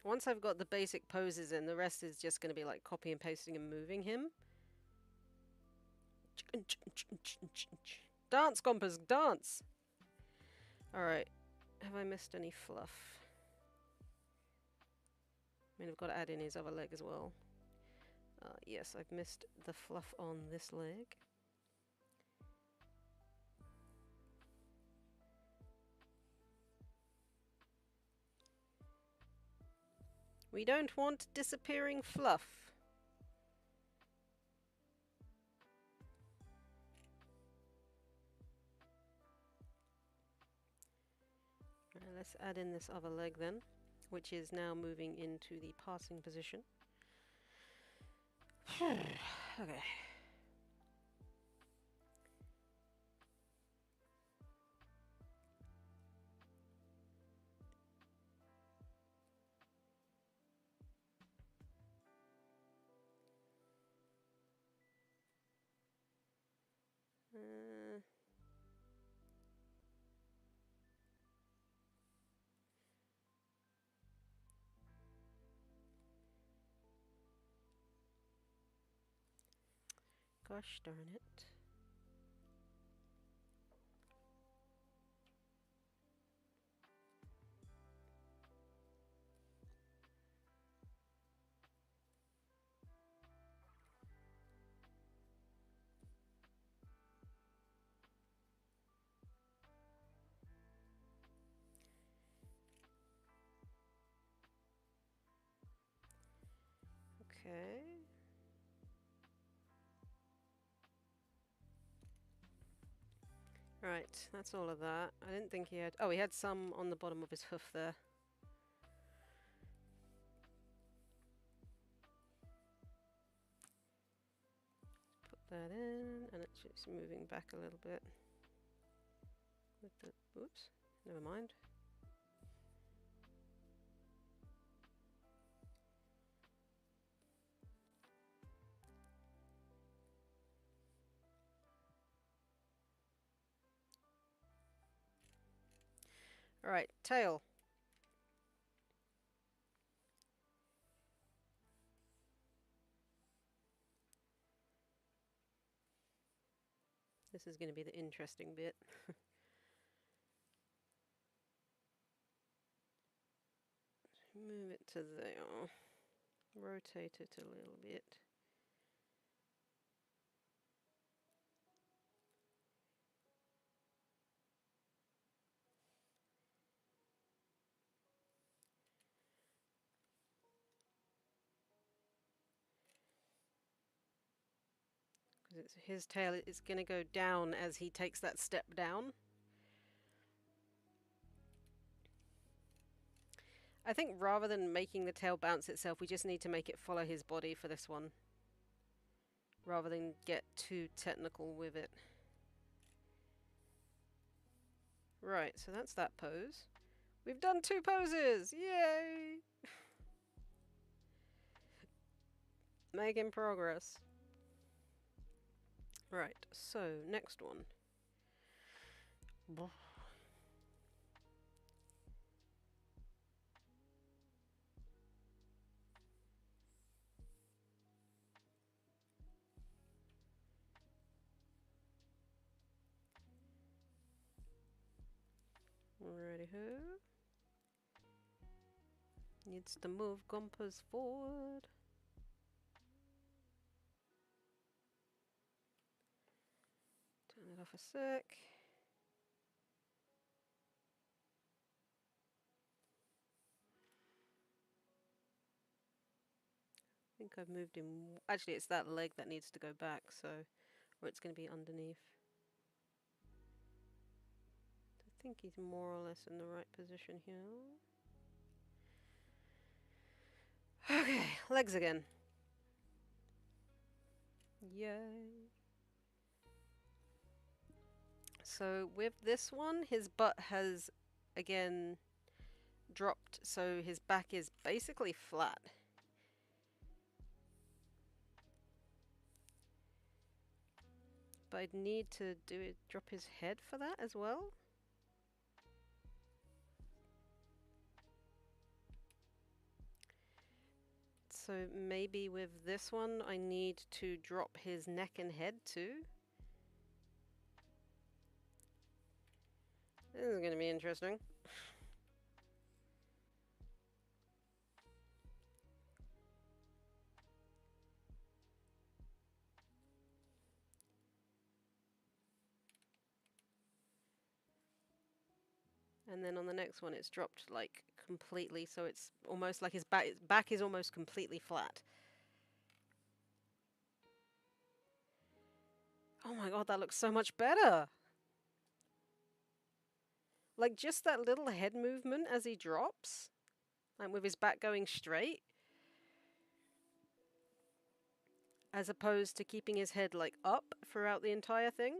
[SPEAKER 1] Once I've got the basic poses in, the rest is just going to be like copy and pasting and moving him. Dance, Gompers, dance! Alright, have I missed any fluff? I mean, I've got to add in his other leg as well. Yes, I've missed the fluff on this leg. We don't want disappearing fluff. Right, let's add in this other leg then, which is now moving into the passing position. Okay. Gosh darn it. Okay. Right, that's all of that. I didn't think he had... Oh, he had some on the bottom of his hoof there. Put that in, and it's just moving back a little bit. With the... Oops, never mind. Alright, tail. This is going to be the interesting bit. Move it to there. Rotate it a little bit. Because his tail is going to go down as he takes that step down. I think rather than making the tail bounce itself, we just need to make it follow his body for this one. Rather than get too technical with it. Right, so that's that pose. We've done 2 poses! Yay! Making progress. Right, so next one. Ready-ho. Needs to move Gompers forward. Turn it off a sec. I think I've moved him. Actually, it's that leg that needs to go back, so. Or it's going to be underneath. I think he's more or less in the right position here. Okay, legs again. Yay. So with this one, his butt has again dropped, so his back is basically flat. But I'd need to drop his head for that as well. So maybe with this one, I need to drop his neck and head too. This is going to be interesting. And then on the next one, it's dropped like completely, so it's almost like his back is almost completely flat. Oh my god, that looks so much better! Like, just that little head movement as he drops, like with his back going straight, as opposed to keeping his head, like, up throughout the entire thing.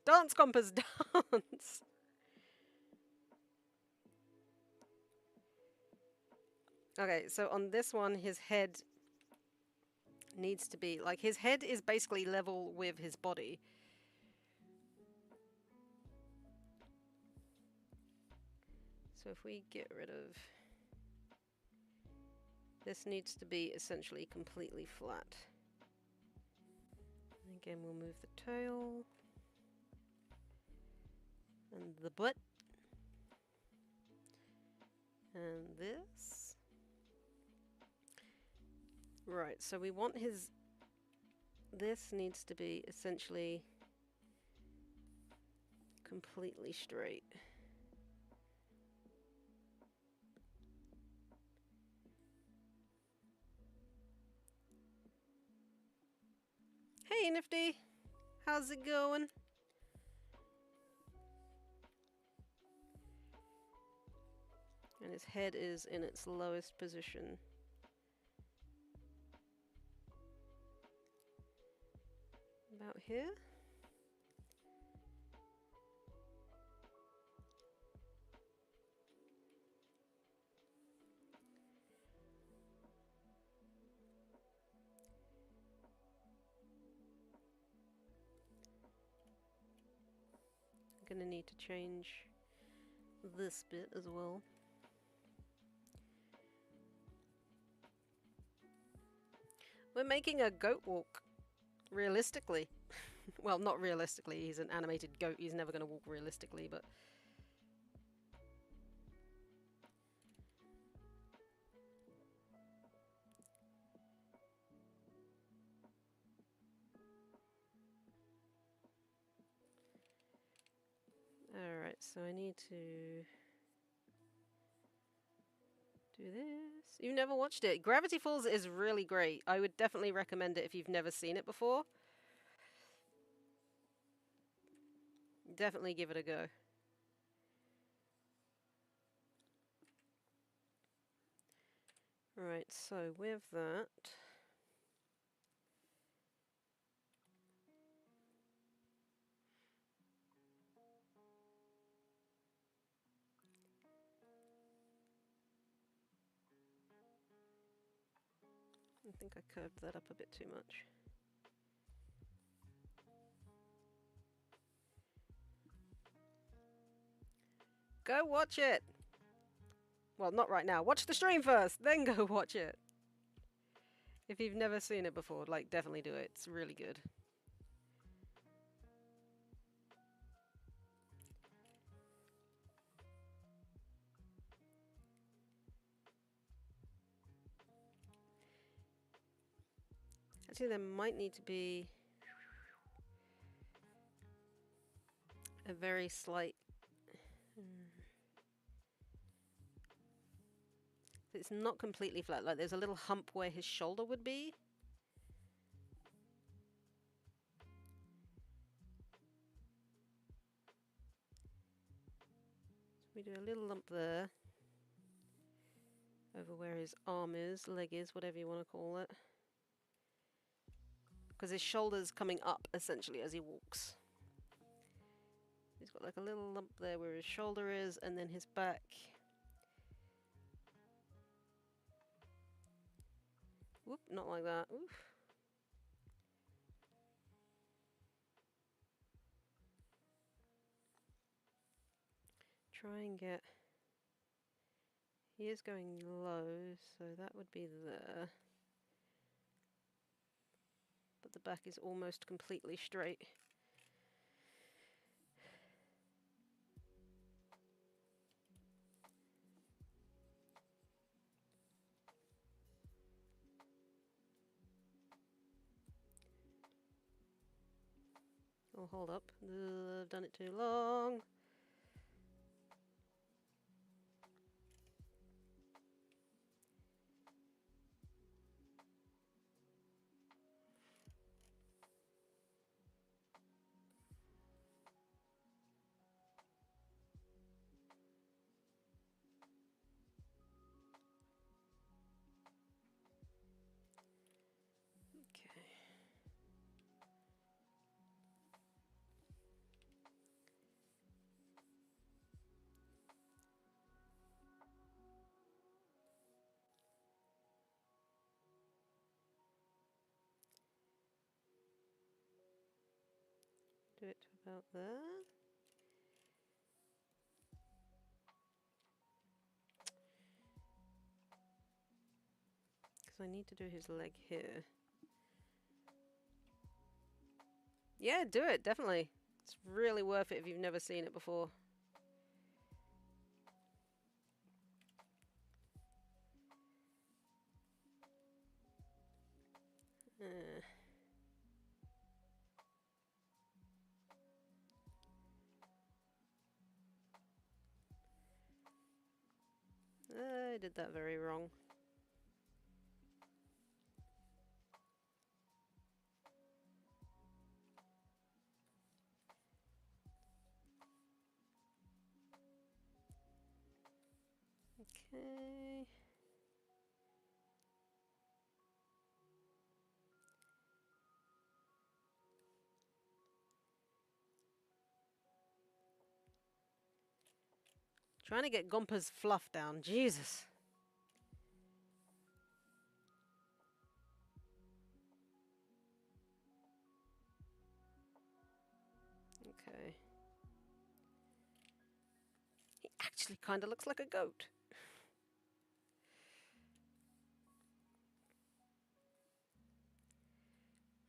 [SPEAKER 1] Dance, Gompers, dance! Okay, so on this one, his head needs to be, like, his head is basically level with his body. So if we get rid of... This needs to be essentially completely flat. And again, we'll move the tail. And the butt. And this. Right, so we want his... This needs to be essentially completely straight. Hey, Nifty! How's it going? And his head is in its lowest position. About here. I'm gonna need to change this bit as well. We're making a goat walk. Realistically. Well, not realistically. He's an animated goat. He's never going to walk realistically, but... Alright, so I need to... do this. You've never watched it. Gravity Falls is really great. I would definitely recommend it if you've never seen it before. Definitely give it a go. Right, so with that... I think I curved that up a bit too much. Go watch it! Well, not right now. Watch the stream first, then go watch it. If you've never seen it before, like, definitely do it. It's really good. Actually, there might need to be a very slight... It's not completely flat. Like, there's a little hump where his shoulder would be. So we do a little lump there. Over where his arm is, leg is, whatever you want to call it. Because his shoulder's coming up, essentially, as he walks. He's got like a little lump there where his shoulder is, and then his back. Whoop, not like that. Oof. Try and get... He is going low, so that would be there. But the back is almost completely straight. Oh, hold up. I've done it too long. Okay. Do it to about there. Because I need to do his leg here. Yeah, do it, definitely. It's really worth it if you've never seen it before. I did that very wrong. Okay. Trying to get Gompers' fluff down. Jesus. Okay. He actually kind of looks like a goat.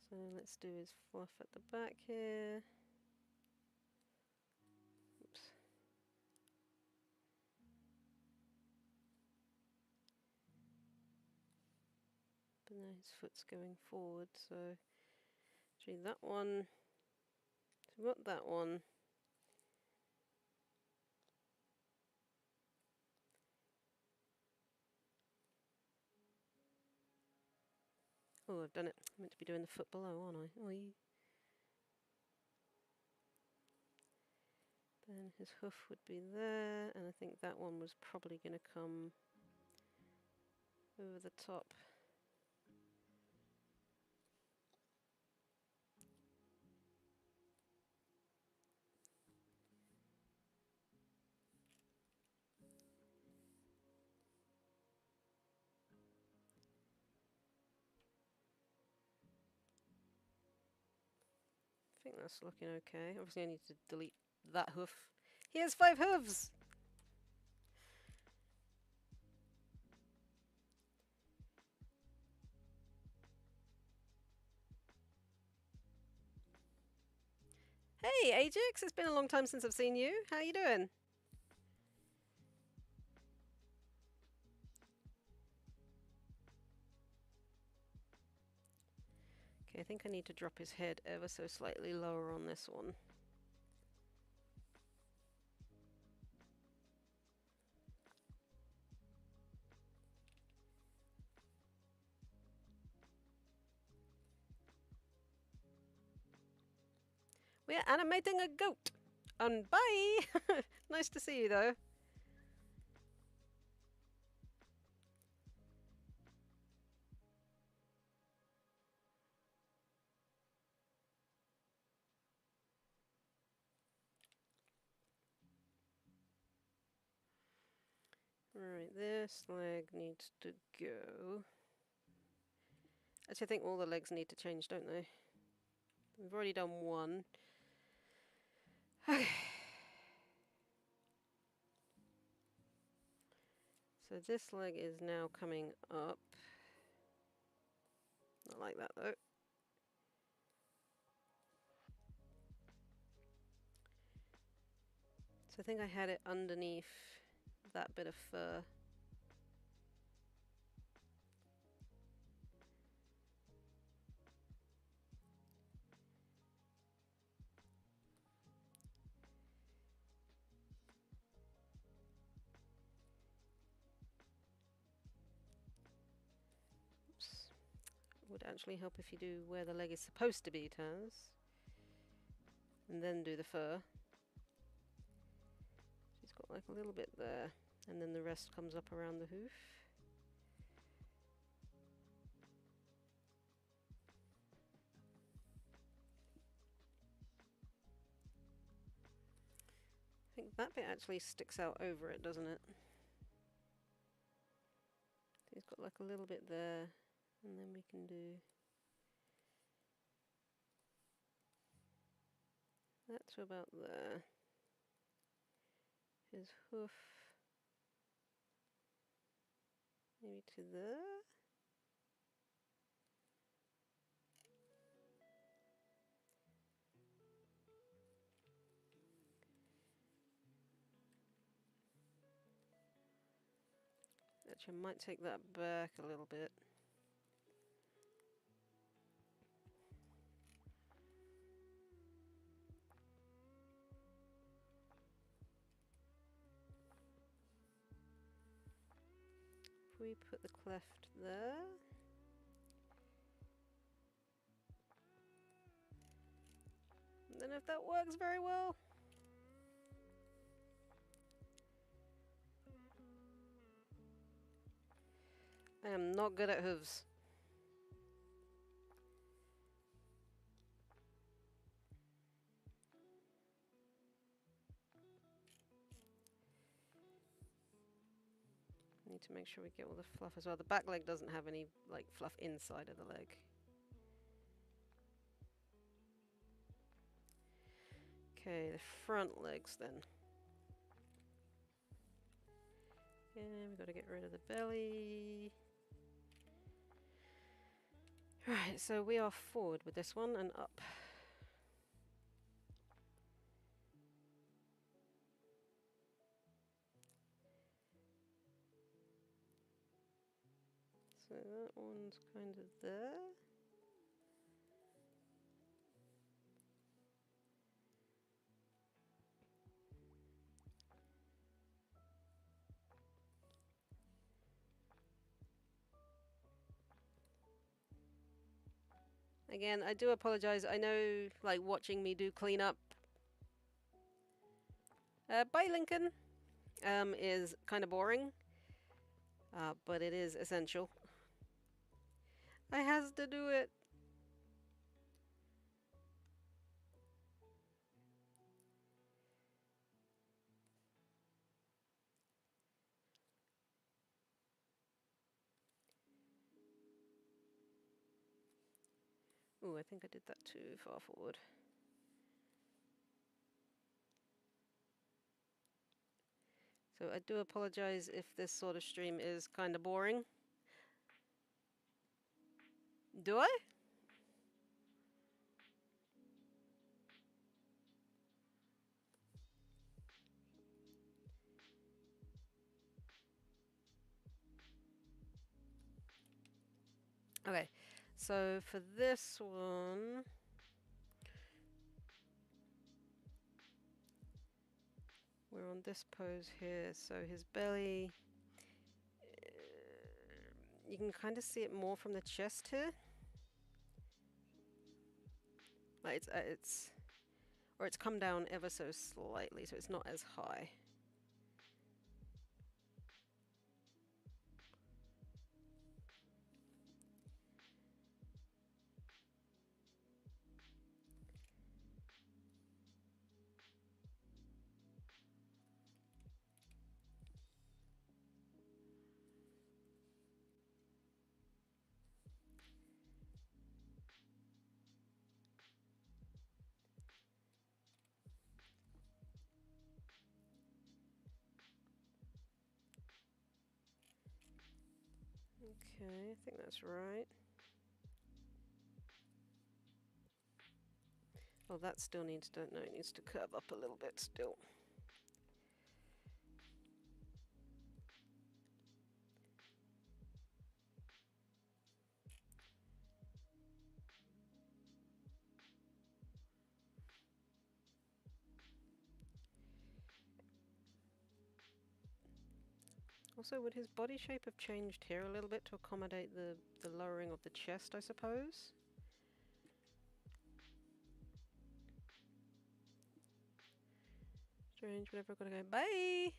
[SPEAKER 1] So let's do his fluff at the back here. Oops. But now his foot's going forward, so actually that one, so we've got that one. Oh, I've done it. I'm meant to be doing the foot below, aren't I? Oi. Then his hoof would be there, and I think that one was probably going to come over the top. I think that's looking okay. Obviously I need to delete that hoof. He has 5 hooves! Hey Ajax, it's been a long time since I've seen you. How you doing? Okay, I think I need to drop his head ever so slightly lower on this one. We're animating a goat! And bye! Nice to see you though. Right, this leg needs to go. Actually, I think all the legs need to change, don't they? We've already done one. Okay. So this leg is now coming up. Not like that though. So I think I had it underneath that bit of fur. Oops. Would actually help if you do where the leg is supposed to be, Taz. And then do the fur. She's got like a little bit there, and then the rest comes up around the hoof. I think that bit actually sticks out over it, doesn't it? He's got like a little bit there, and then we can do that to about there. His hoof, maybe to there. Actually, I might take that back a little bit. If we put the cleft there. And then if that works very well. I am not good at hooves. Need to make sure we get all the fluff as well. The back leg doesn't have any like fluff inside of the leg. Okay, the front legs then. And we've got to get rid of the belly. Right, so we are forward with this one and up. So that one's kind of there. Again, I do apologize. I know, like, watching me do cleanup by Lincoln is kind of boring, but it is essential. I has to do it. Ooh, I think I did that too far forward. So I do apologize if this sort of stream is kind of boring. Do I? Okay, so for this one, we're on this pose here, so his belly, you can kind of see it more from the chest here. Like it's come down ever so slightly, so it's not as high. Okay, I think that's right. Oh, that still needs to, no, it needs to curve up a little bit still. Also, would his body shape have changed here a little bit to accommodate the lowering of the chest, I suppose? Strange, whatever, gotta go. Bye!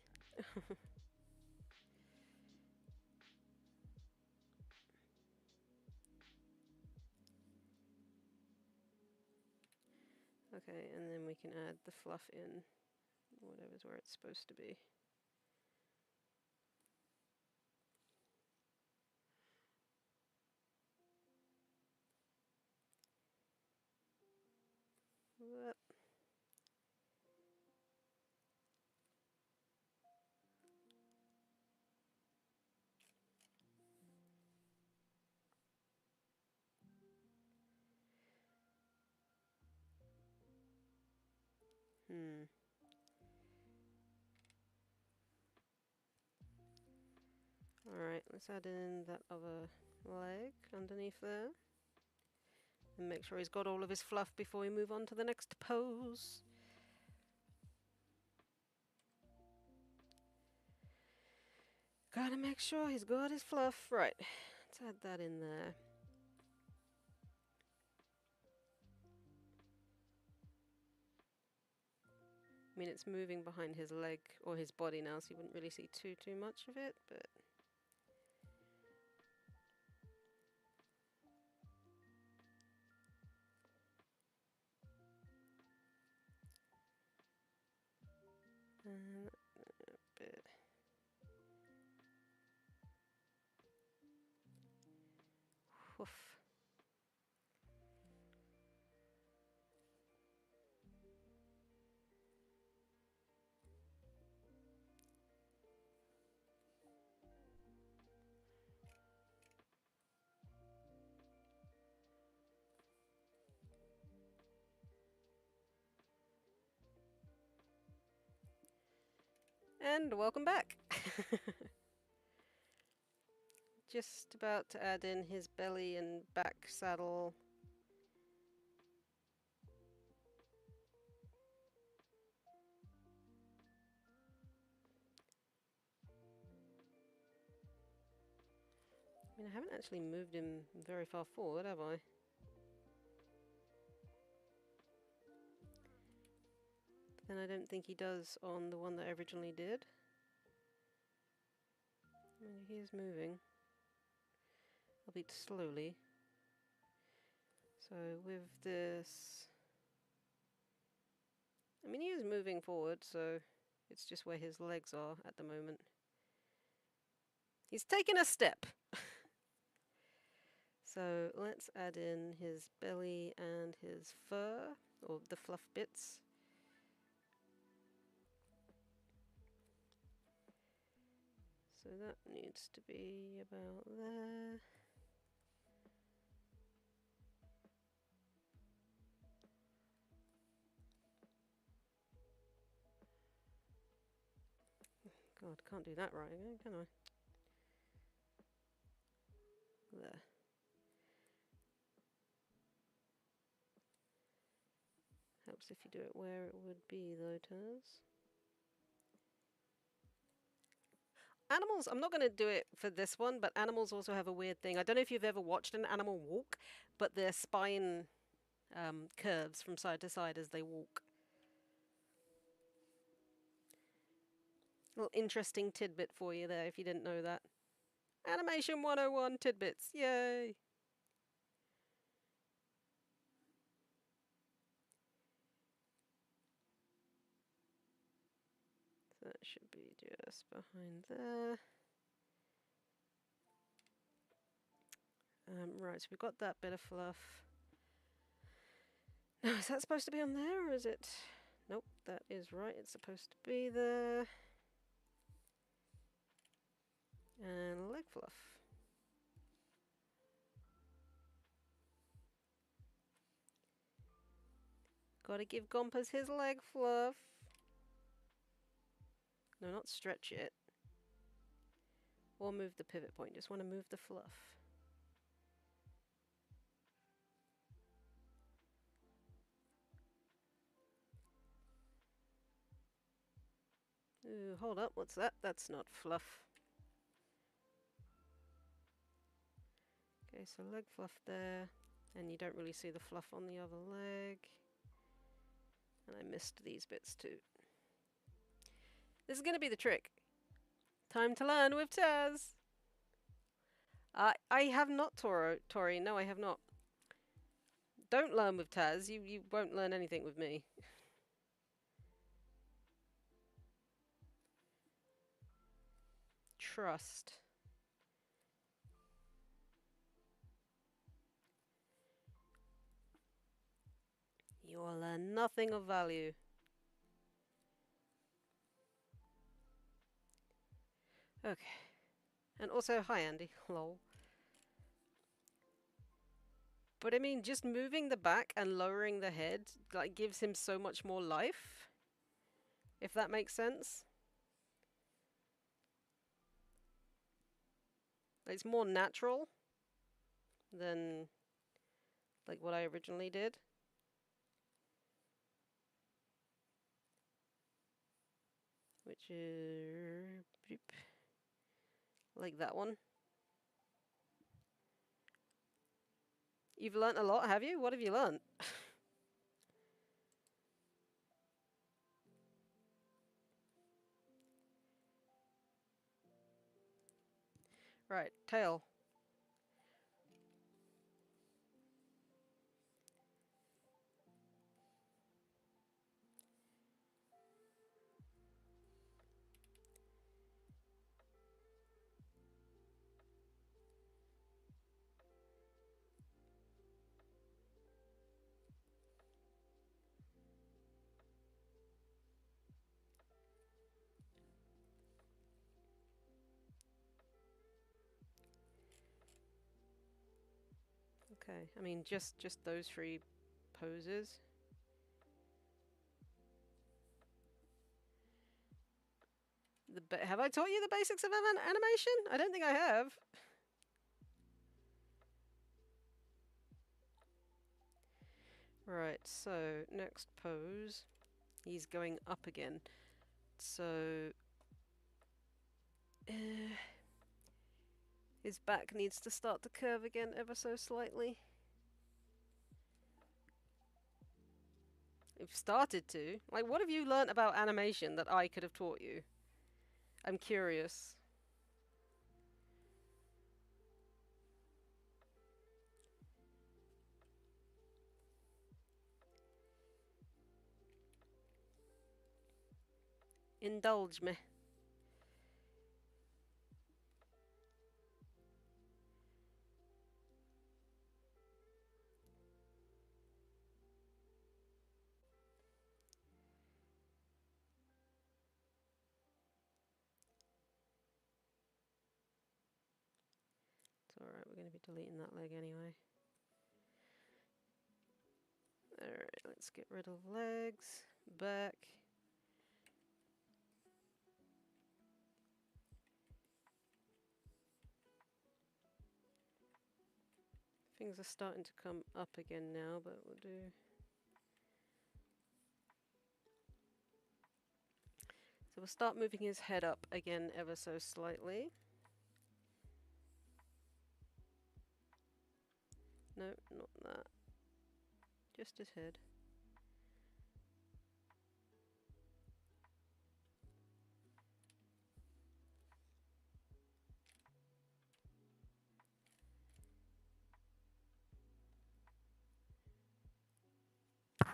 [SPEAKER 1] Okay, and then we can add the fluff in, whatever's where it's supposed to be. Whoop. Alright, let's add in that other leg underneath there. And make sure he's got all of his fluff before we move on to the next pose. Gotta make sure he's got his fluff. Right, let's add that in there. I mean, it's moving behind his leg or his body now, so you wouldn't really see too much of it, but... a bit. Woof. And welcome back. Just about to add in his belly and back saddle. I mean, I haven't actually moved him very far forward, have I? But then I don't think he does on the one that I originally did. I mean, he is moving, albeit slowly. So with this... I mean, he is moving forward, so it's just where his legs are at the moment. He's taken a step! So let's add in his belly and his fur, or the fluff bits. So that needs to be about there. God, can't do that right again, can I? There. Helps if you do it where it would be though, Taz. Animals, I'm not going to do it for this one, but animals also have a weird thing. I don't know if you've ever watched an animal walk, but their spine curves from side to side as they walk. Little interesting tidbit for you there if you didn't know that. Animation 101 tidbits, yay! So that should be just behind there. Right, so we've got that bit of fluff. Now, is that supposed to be on there, or is it... Nope, that is right, it's supposed to be there. And leg fluff. Gotta give Gompers his leg fluff. No, not stretch it. Or move the pivot point, just want to move the fluff. Ooh, hold up, what's that? That's not fluff. Okay, so leg fluff there. And you don't really see the fluff on the other leg. And I missed these bits too. This is going to be the trick. Time to learn with Taz. I have not, Tori. No, I have not. Don't learn with Taz. You won't learn anything with me. Trust. You will learn nothing of value. Okay. And also, hi Andy. Lol. But I mean, just moving the back and lowering the head, like, gives him so much more life. If that makes sense. It's more natural than, like, what I originally did. Which is... like that one. You've learnt a lot, have you? What have you learnt? Right, tail. Okay, I mean, just those three poses. But have I taught you the basics of animation? I don't think I have. Right, so next pose. He's going up again. So his back needs to start to curve again ever so slightly. You've started to. Like, what have you learnt about animation that I could have taught you? I'm curious. Indulge me. It's alright, we're going to be deleting that leg anyway. Alright, let's get rid of legs. Back. Things are starting to come up again now, but we'll do... So we'll start moving his head up again ever so slightly. No, not that. Just his head.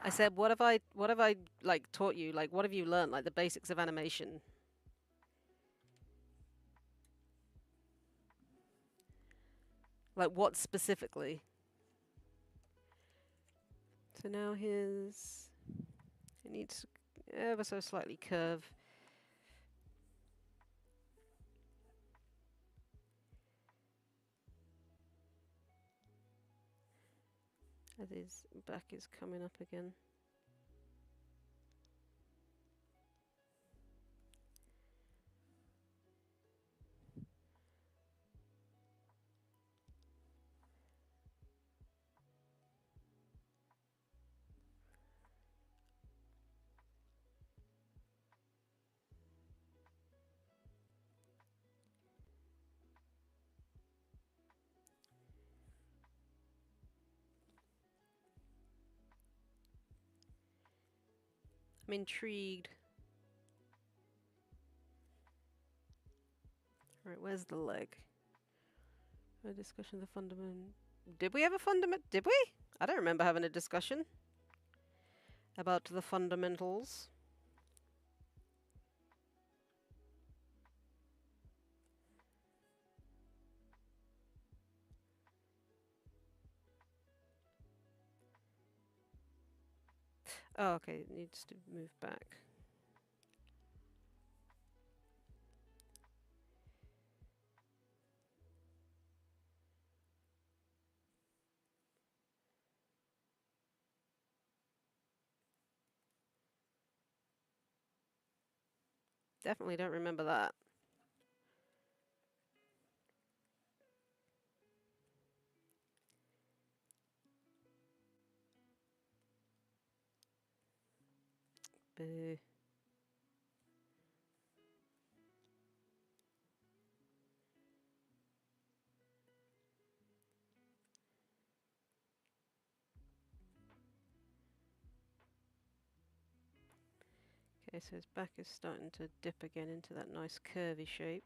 [SPEAKER 1] I said, what have I like taught you? Like, what have you learned? Like the basics of animation. Like what specifically? So now it needs ever so slightly curve. As his back is coming up again. I'm intrigued. Right, where's the leg? A discussion of the fundament. Did we have a fundament? Did we? I don't remember having a discussion about the fundamentals. Oh, okay, it needs to move back. Definitely don't remember that. Boo. Okay, so his back is starting to dip again into that nice curvy shape.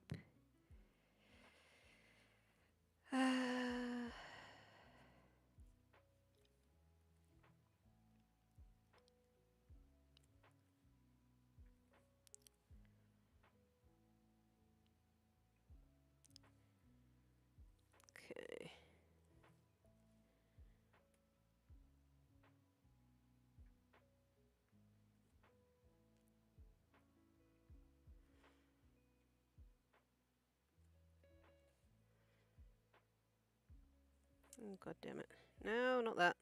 [SPEAKER 1] Okay. Oh, God damn it. No, not that.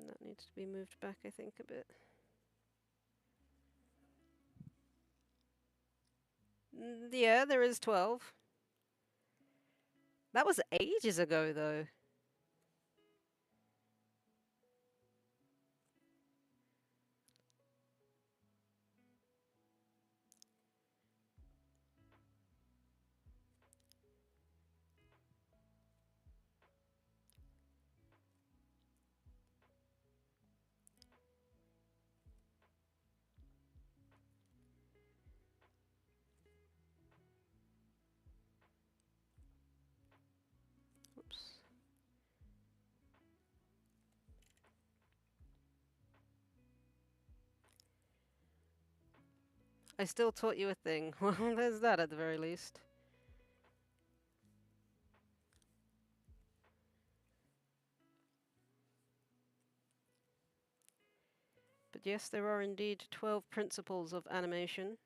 [SPEAKER 1] That needs Needs to be moved back, I think, a bit. Yeah, there is 12. That was ages ago, though. Oops. I still taught you a thing. Well, there's that at the very least. But yes, there are indeed 12 principles of animation.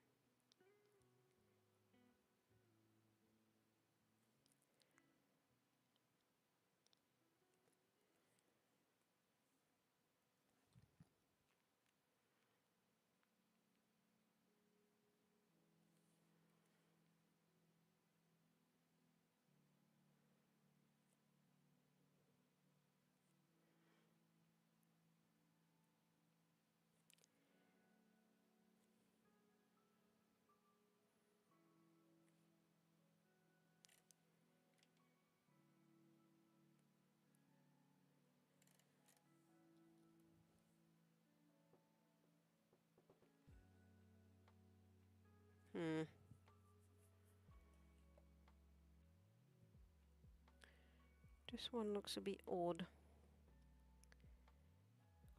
[SPEAKER 1] This one looks a bit odd.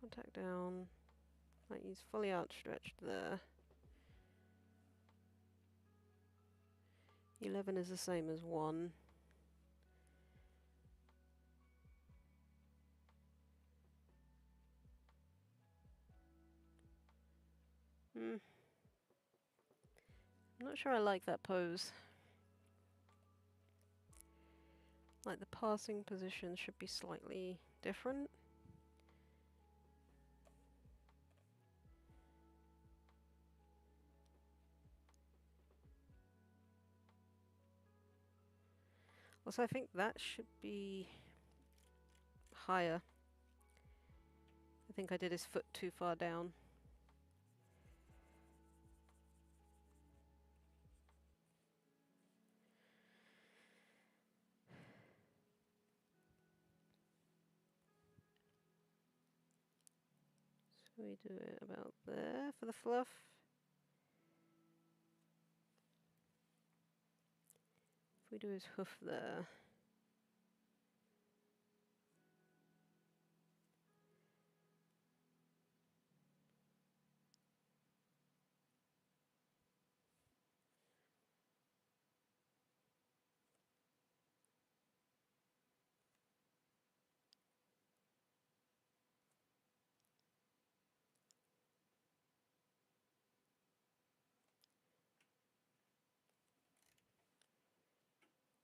[SPEAKER 1] Contact down. Like he's fully outstretched there. 11 is the same as 1. I'm not sure I like that pose. Like the passing position should be slightly different. Also, I think that should be higher. I think I did his foot too far down. So we do it about there for the fluff. If we do his hoof there.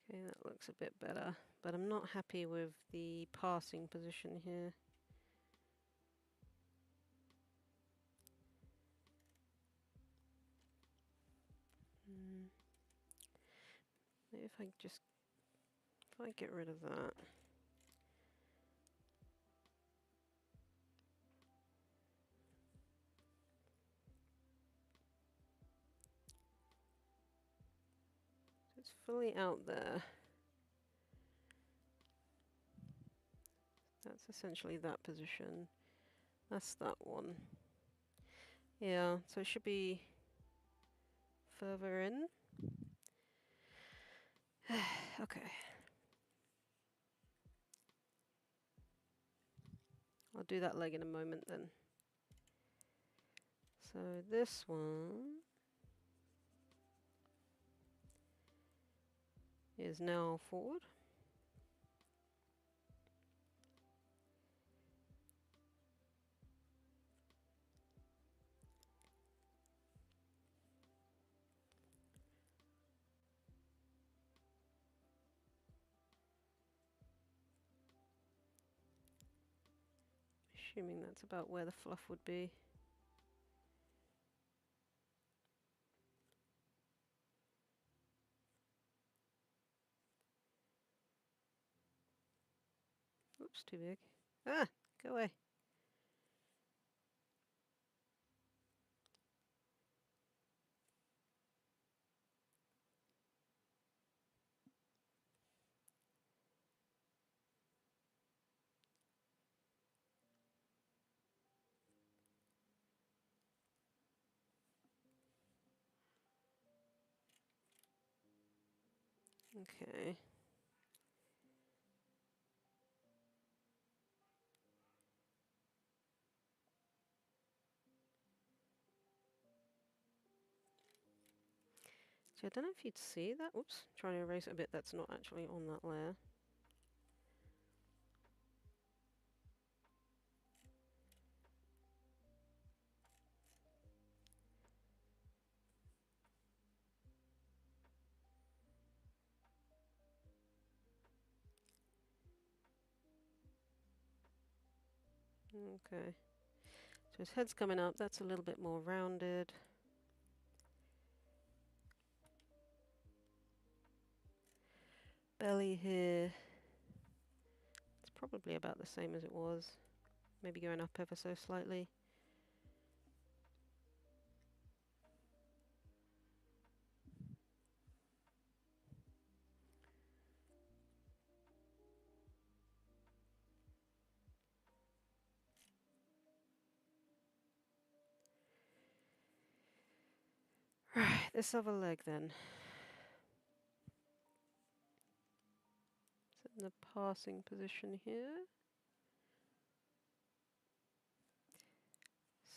[SPEAKER 1] Okay, that looks a bit better, but I'm not happy with the passing position here. Maybe if I get rid of that. So it's fully out there. That's essentially that position. That's that one. Yeah, so it should be further in. Okay. I'll do that leg in a moment then. So this one is now forward. Assuming that's about where the fluff would be. Oops, too big. Ah, go away. Okay. So I don't know if you'd see that. Oops, trying to erase a bit that's not actually on that layer. Okay. So his head's coming up. That's a little bit more rounded. Belly here. It's probably about the same as it was. Maybe going up ever so slightly. Right, this other leg then. It's in the passing position here.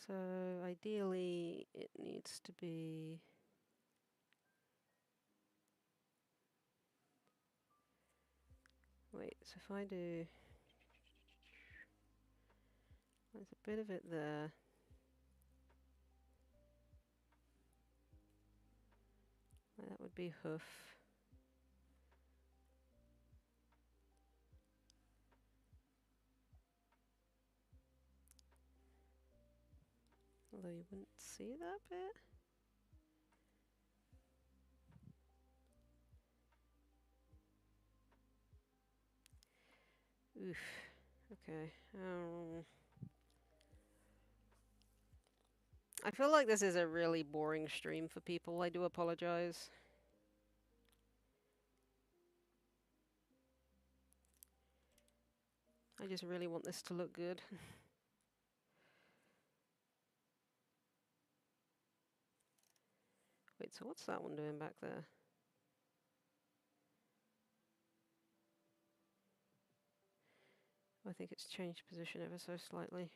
[SPEAKER 1] So ideally it needs to be wait, so if I do there's a bit of it there. That would be hoof. Although you wouldn't see that bit. Oof. Okay. I feel like this is a really boring stream for people. I do apologize. I just really want this to look good. Wait, so what's that one doing back there? I think it's changed position ever so slightly.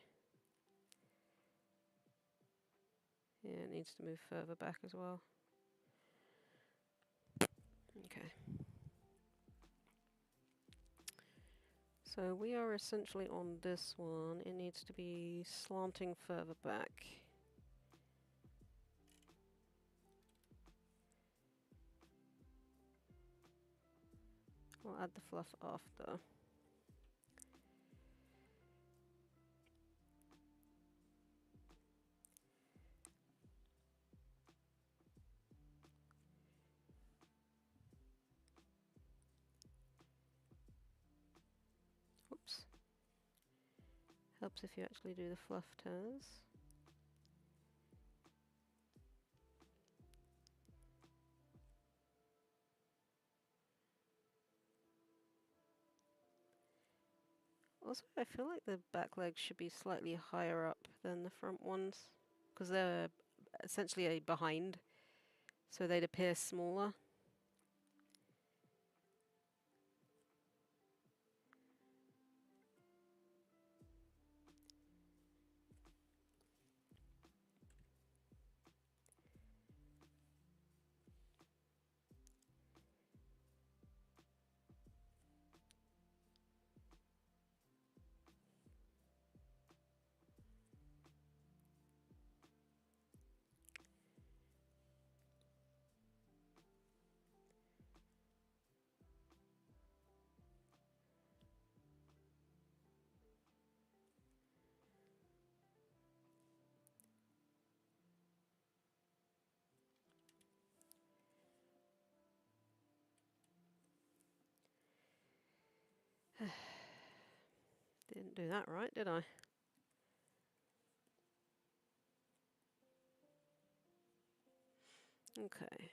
[SPEAKER 1] Yeah, it needs to move further back as well. Okay. So we are essentially on this one. It needs to be slanting further back. We'll add the fluff after. Oops. Helps if you actually do the fluff turns. Also, I feel like the back legs should be slightly higher up than the front ones, because they're essentially a behind, so they'd appear smaller. Didn't do that right, did I? Okay.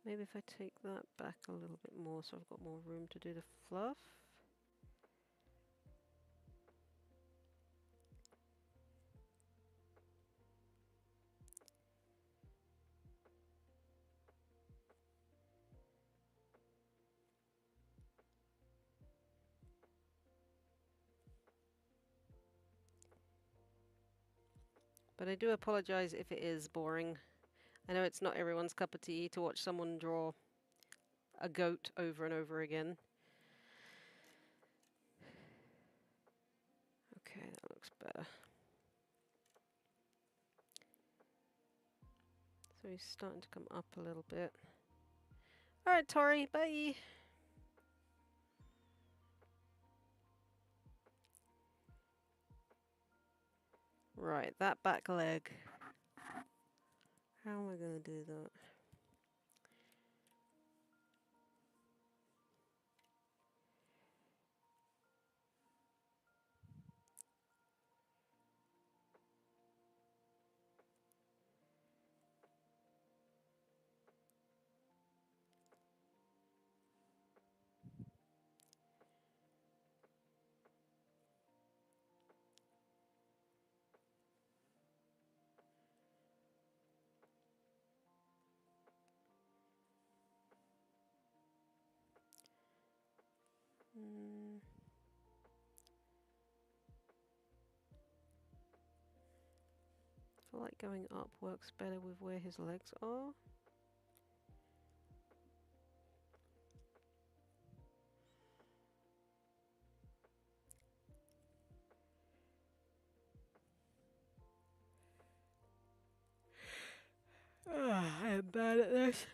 [SPEAKER 1] Maybe if I take that back a little bit more so I've got more room to do the fluff. But I do apologize if it is boring. I know it's not everyone's cup of tea to watch someone draw a goat over and over again. Okay, that looks better. So he's starting to come up a little bit. Alright, Tori, bye! Right, that back leg. How am I going to do that? I feel like going up works better with where his legs are. I am bad at this.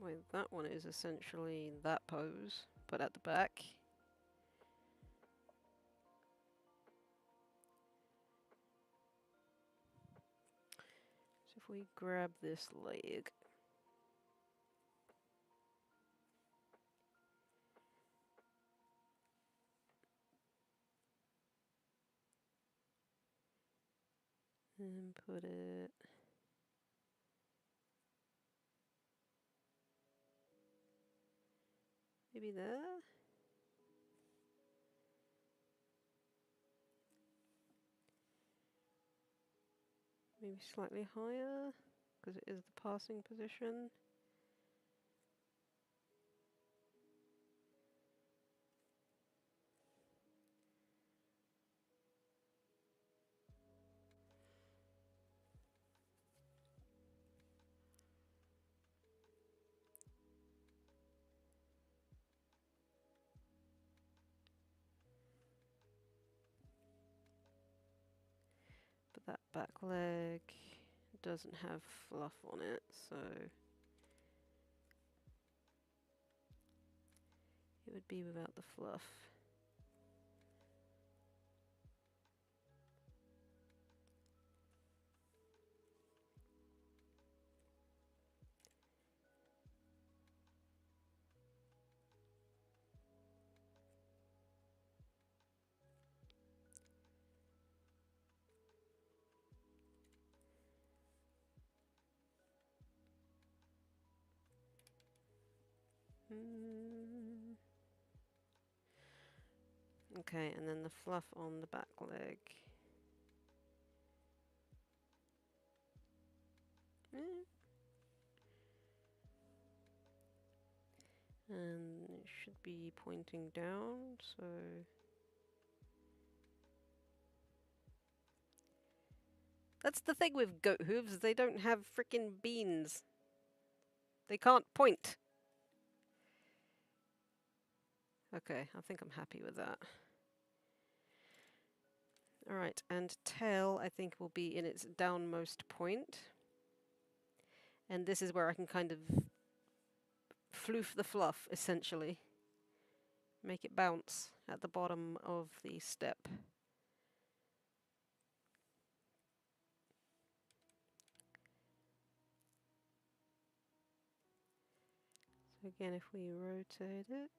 [SPEAKER 1] Wait, that one is essentially that pose, but at the back. So if we grab this leg. And put it maybe there? Maybe slightly higher, because it is the passing position. But that back leg doesn't have fluff on it, so it would be without the fluff. Okay, and then the fluff on the back leg. And it should be pointing down, so that's the thing with goat hooves, they don't have frickin' beans. They can't point. Okay, I think I'm happy with that. Alright, and tail I think will be in its downmost point. And this is where I can kind of floof the fluff, essentially. Make it bounce at the bottom of the step. So again, if we rotate it,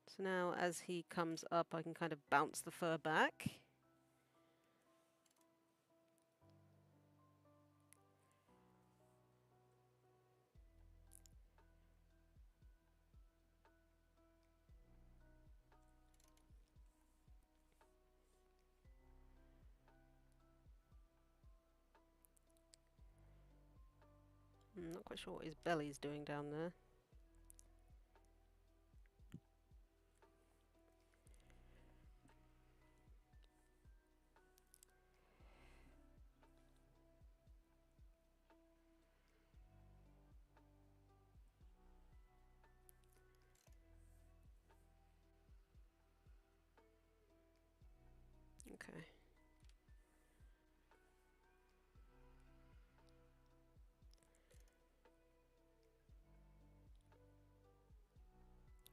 [SPEAKER 1] so now as he comes up, I can kind of bounce the fur back. I'm not quite sure what his belly's doing down there. Okay.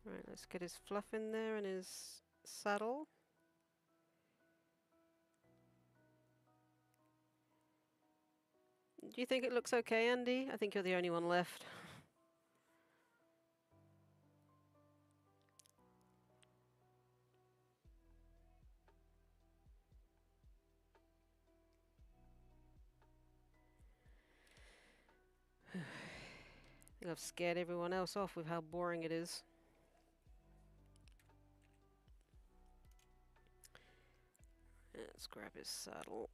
[SPEAKER 1] Right, let's get his fluff in there and his saddle. Do you think it looks okay, Andy? I think you're the only one left. I think I've scared everyone else off with how boring it is. Let's grab his saddle.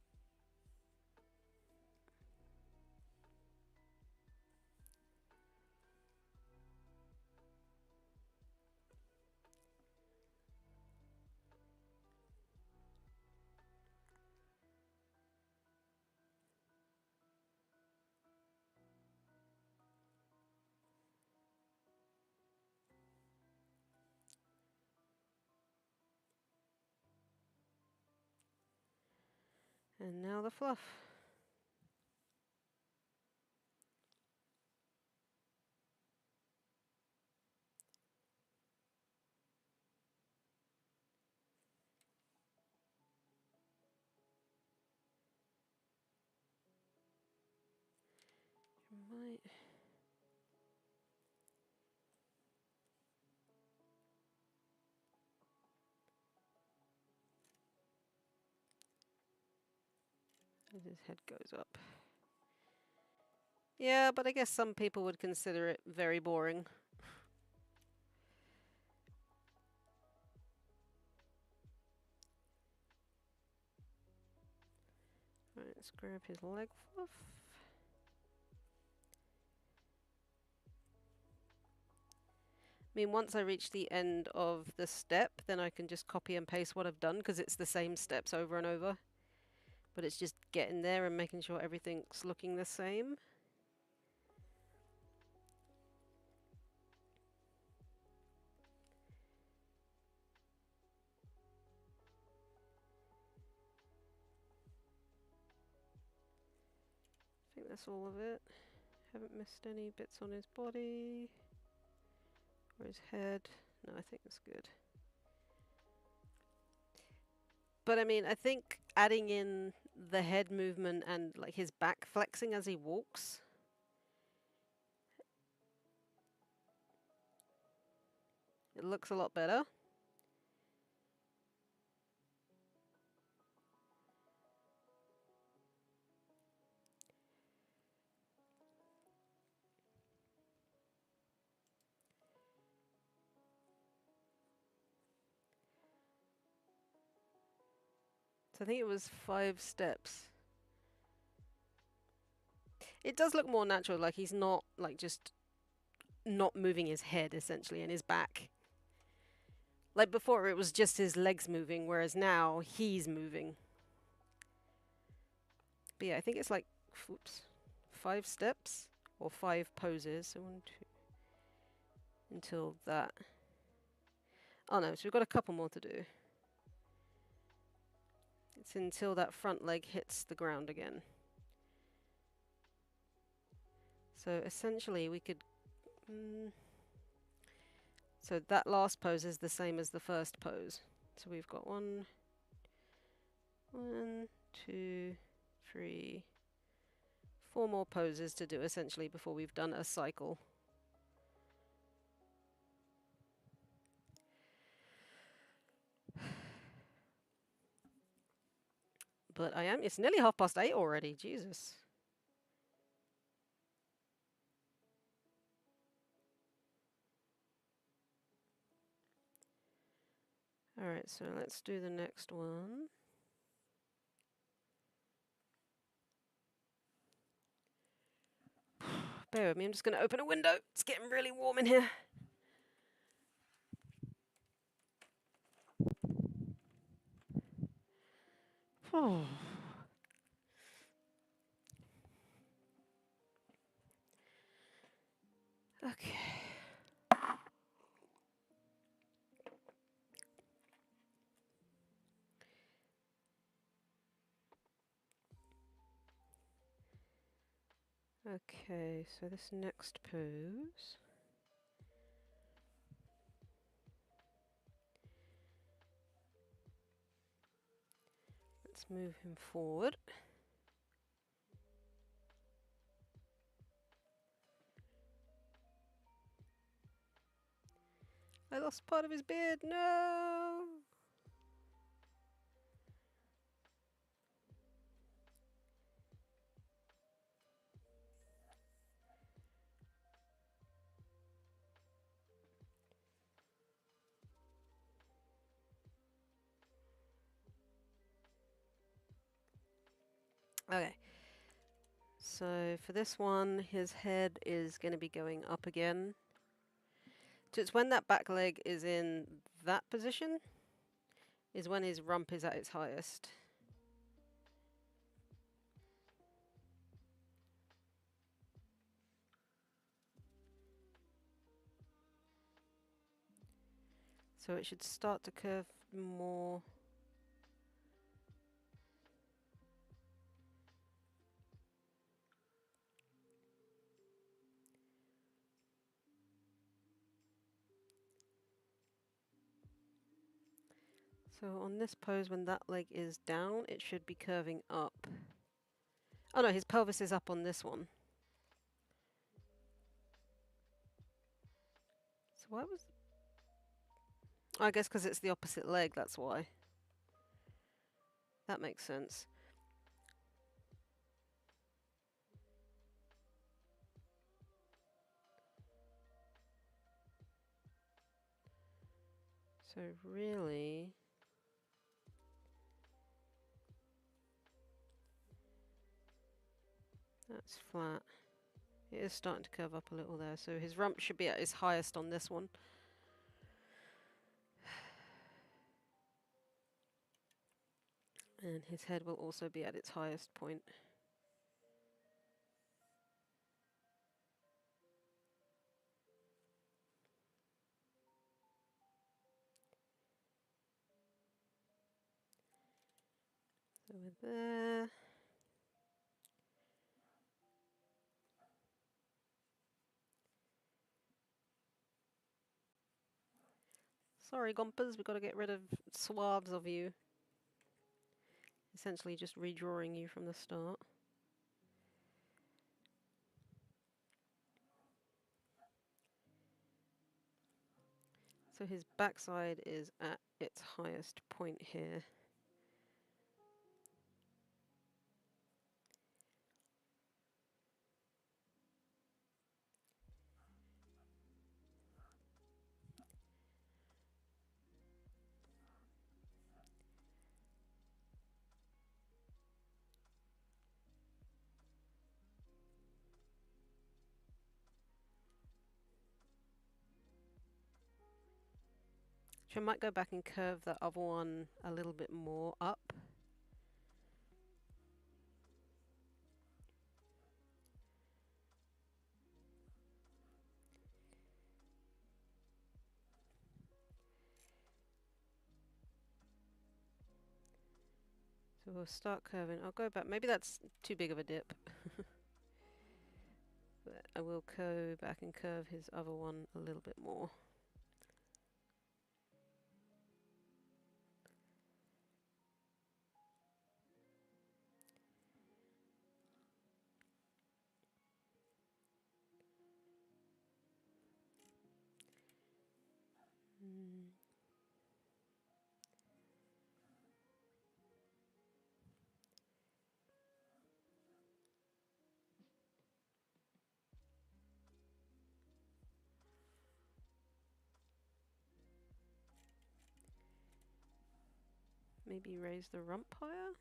[SPEAKER 1] And now the fluff. Might. As his head goes up. Yeah, but I guess some people would consider it very boring. Right, let's grab his leg fluff. I mean, once I reach the end of the step, then I can just copy and paste what I've done because it's the same steps over and over. But it's just getting there and making sure everything's looking the same. I think that's all of it. Haven't missed any bits on his body or his head. No, I think it's good. But I mean, I think adding in the head movement and like his back flexing as he walks, it looks a lot better. So I think it was 5 steps. It does look more natural, like he's not like just not moving his head essentially and his back. Like before it was just his legs moving, whereas now he's moving. But yeah, I think it's like, oops, 5 steps or 5 poses. So 1, 2. until that. Oh no, so we've got a couple more to do. It's until that front leg hits the ground again. So essentially we could... so that last pose is the same as the first pose. So we've got 1, 2, 3, 4 more poses to do essentially before we've done a cycle. But it's nearly 8:30 already, Jesus. Alright, so let's do the next one. Bear with me, I'm just going to open a window. It's getting really warm in here. Okay. Okay, so this next pose. Let's move him forward. I lost part of his beard, no! Okay. So for this one, his head is going to be going up again. So it's when that back leg is in that position, is when his rump is at its highest. So it should start to curve more. So on this pose, when that leg is down, it should be curving up. Oh no, his pelvis is up on this one. So why was... I guess because it's the opposite leg, that's why. That makes sense. So really... that's flat. It is starting to curve up a little there, so his rump should be at its highest on this one. And his head will also be at its highest point. So we're there. Sorry, Gompers, we've got to get rid of swaths of you. Essentially just redrawing you from the start. So his backside is at its highest point here. So I might go back and curve the other one a little bit more up. So we'll start curving. I'll go back. Maybe that's too big of a dip. But I will go back and curve his other one a little bit more. Maybe raise the rump higher?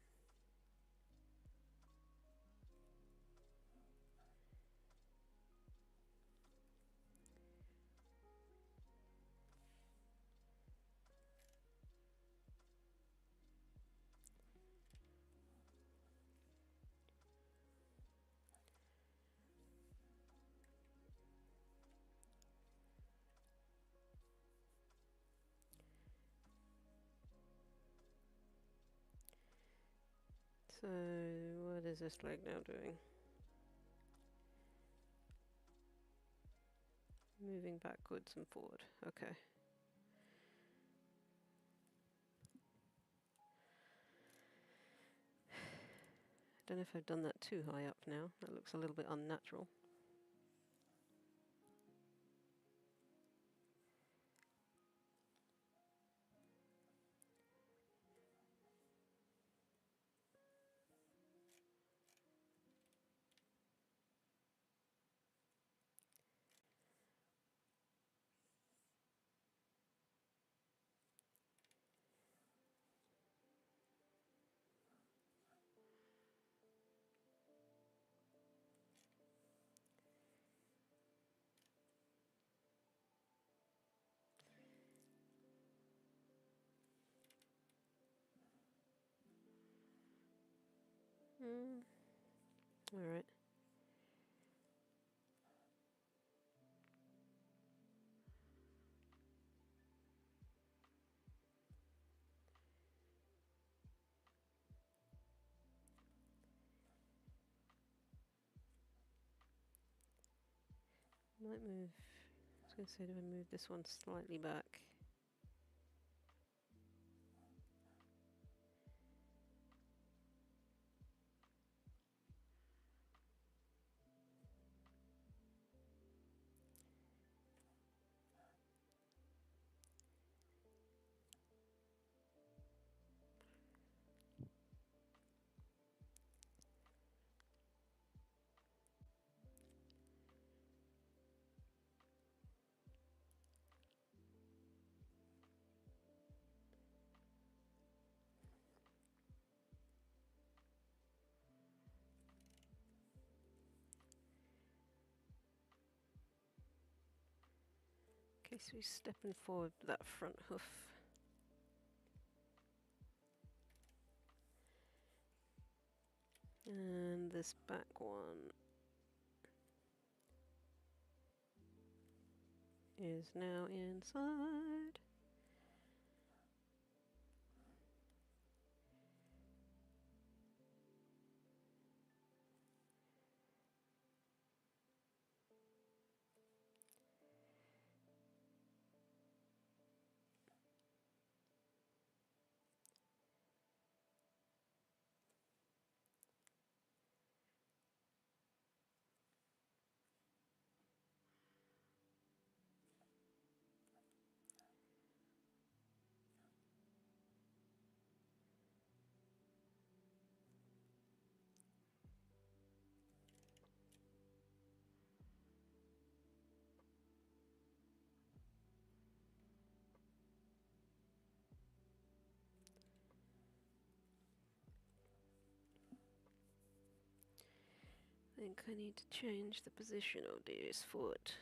[SPEAKER 1] So, what is this leg now doing? Moving backwards and forward. Okay. I don't know if I've done that too high up now. That looks a little bit unnatural. Alright. Might move. I was going to say, do I move this one slightly back? Okay, so he's stepping forward with that front hoof. And this back one is now inside. I think I need to change the position of this foot.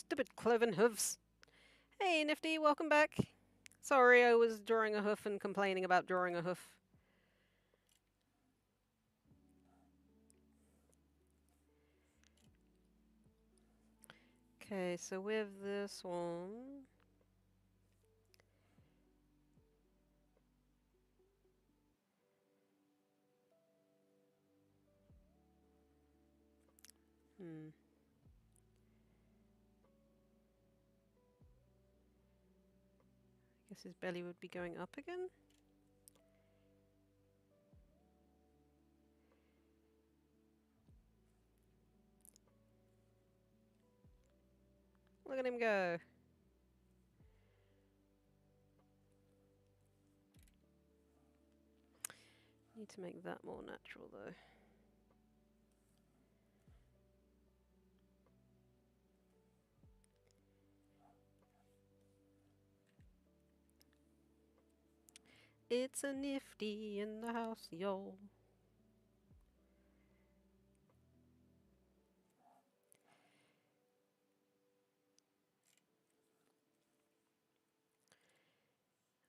[SPEAKER 1] Stupid cloven hooves. Hey, Nifty, welcome back. Sorry, I was drawing a hoof and complaining about drawing a hoof. Okay, so with this one... Guess his belly would be going up again? Look at him go. Need to make that more natural though. It's a Nifty in the house, yo.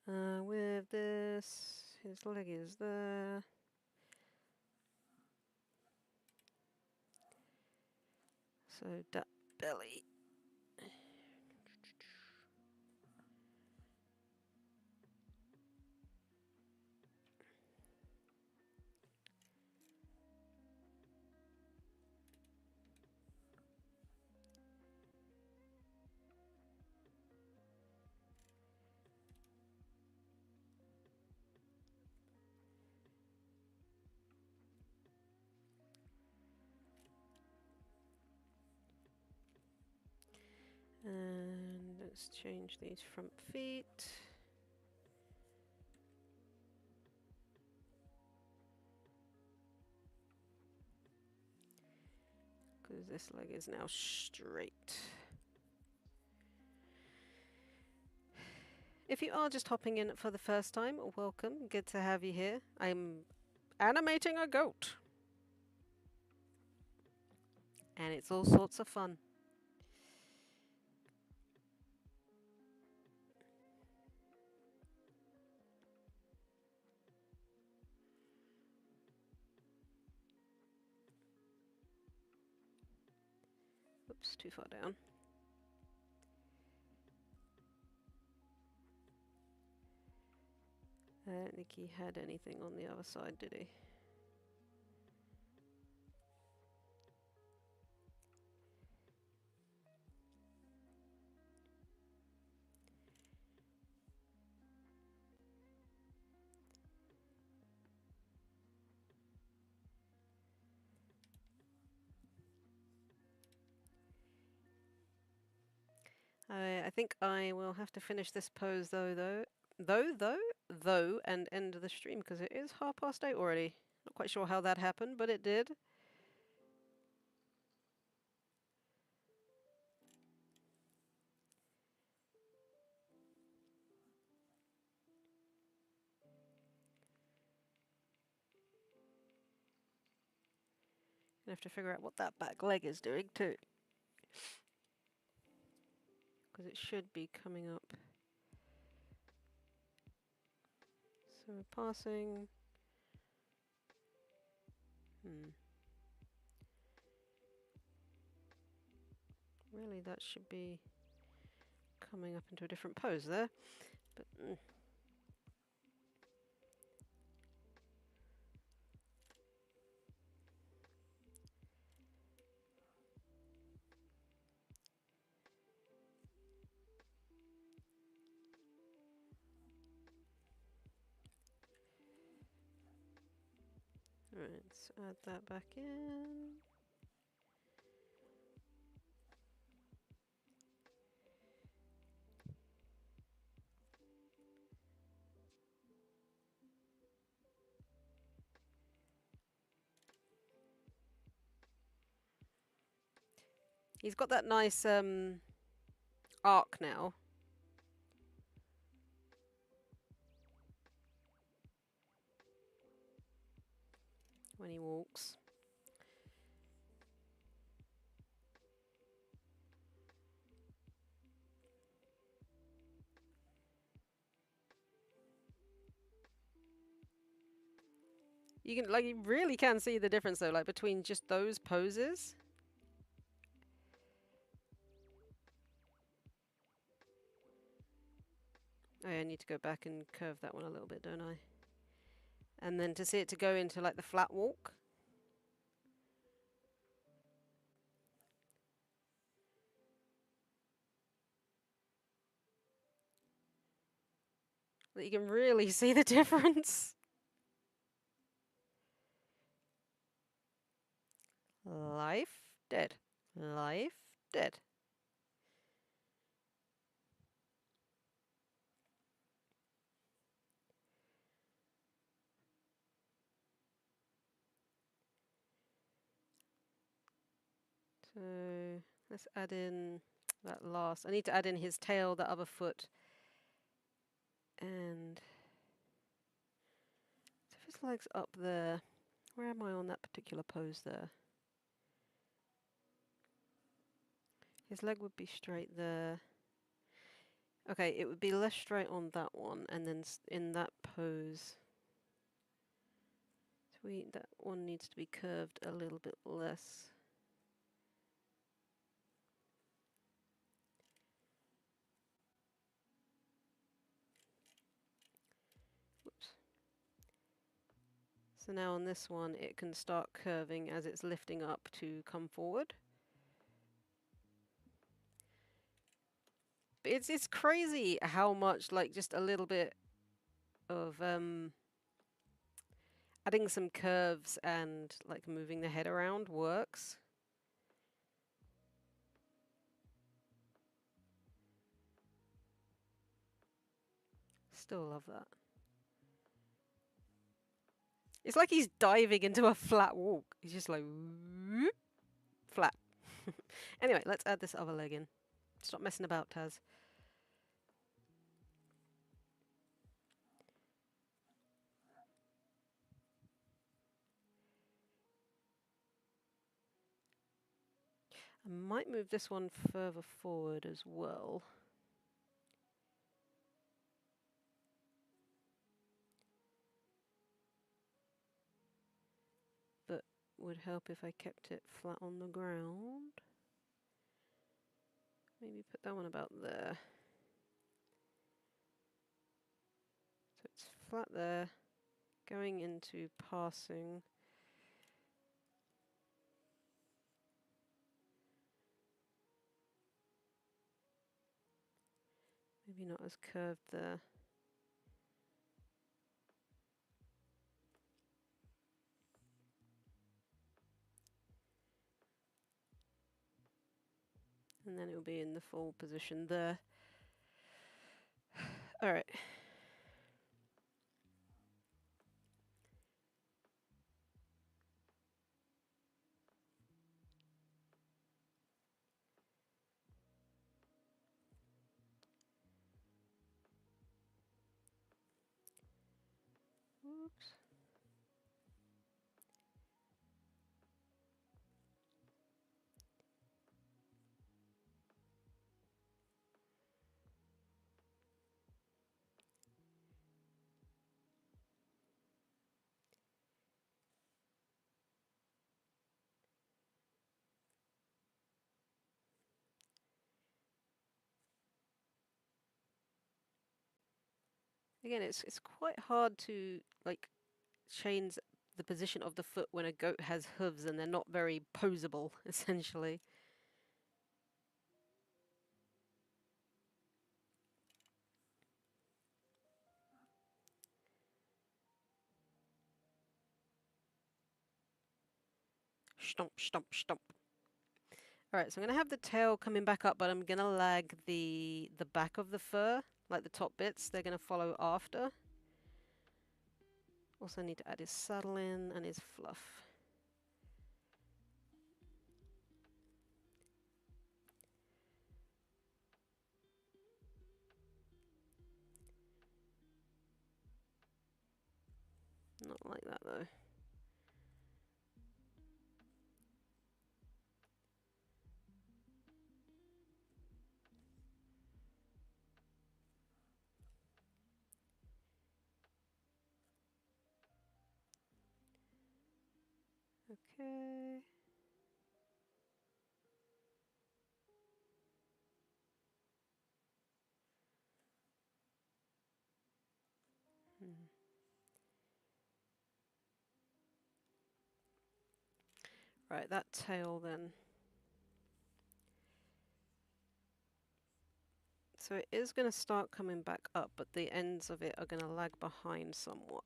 [SPEAKER 1] With this, his leg is there. So that belly. And let's change these front feet. Because this leg is now straight. If you are just hopping in for the first time, welcome. Good to have you here. I'm animating a goat. And it's all sorts of fun. Oops, too far down. I don't think he had anything on the other side, did he? I think I will have to finish this pose though, and end the stream because it is 8:30 already. Not quite sure how that happened, but it did. I have to figure out what that back leg is doing too. Because it should be coming up. So we're passing. Really, that should be coming up into a different pose there. But Alright, let's add that back in. He's got that nice arc now. When he walks. You can, like, you really can see the difference though, like between just those poses. Oh, yeah, I need to go back and curve that one a little bit, don't I? And then to see it to go into like the flat walk. That you can really see the difference. Life, dead. Life, dead. So let's add in that last. I need to add in his tail, the other foot. And so if his leg's up there, where am I on that particular pose there? His leg would be straight there. Okay, it would be less straight on that one, and then in that pose, sweet, that one needs to be curved a little bit less. Whoops. So now on this one, it can start curving as it's lifting up to come forward. But it's crazy how much, like, just a little bit of adding some curves and like moving the head around works. Still love that. It's like he's diving into a flat walk. He's just like whoop, flat. Anyway, let's add this other leg in. Stop messing about, Taz. I might move this one further forward as well. But would help if I kept it flat on the ground. Maybe put that one about there. So it's flat there, going into passing. Maybe not as curved there. And then it will be in the full position there. All right. Oops. Again, it's quite hard to like change the position of the foot when a goat has hooves and they're not very posable, essentially. Stomp, stomp, stomp. Alright, so I'm going to have the tail coming back up, but I'm going to lag the back of the fur, like the top bits, they're going to follow after. Also need to add his saddle in and his fluff. Not like that though. Okay. Right, that tail then. So it is going to start coming back up, but the ends of it are going to lag behind somewhat.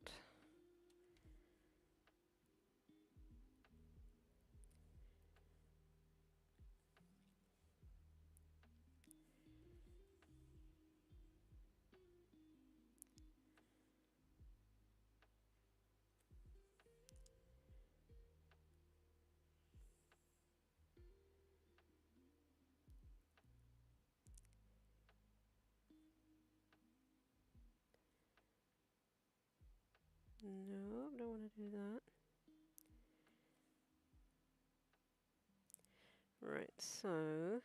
[SPEAKER 1] No, don't want to do that. Right, so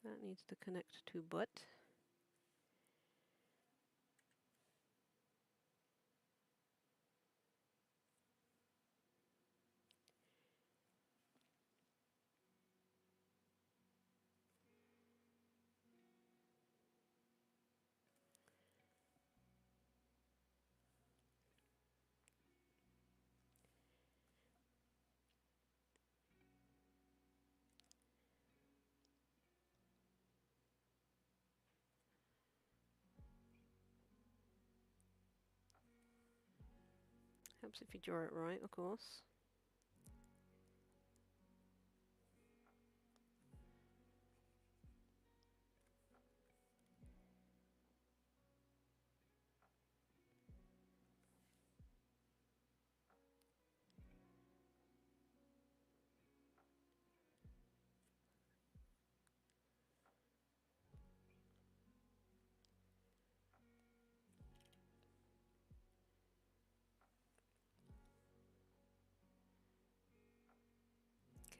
[SPEAKER 1] that needs to connect to butt. Helps if you draw it right, of course.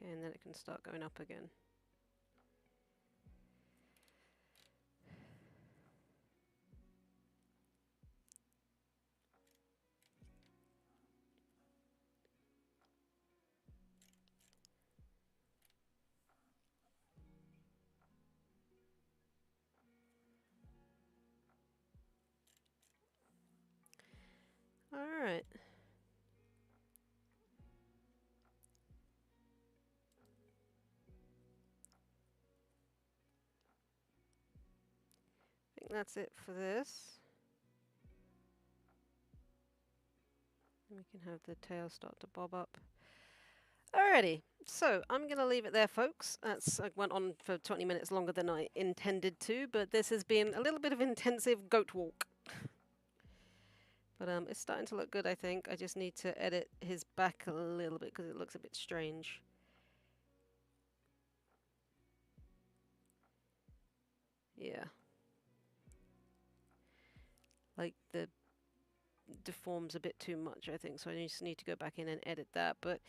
[SPEAKER 1] Okay, and then it can start going up again. Alright. I think that's it for this. And we can have the tail start to bob up. Alrighty, so I'm going to leave it there, folks. I went on for 20 minutes longer than I intended to, but this has been a little bit of intensive goat walk. But it's starting to look good, I think. I just need to edit his back a little bit because it looks a bit strange. Yeah. Like the deforms a bit too much, I think, so I just need to go back in and edit that, but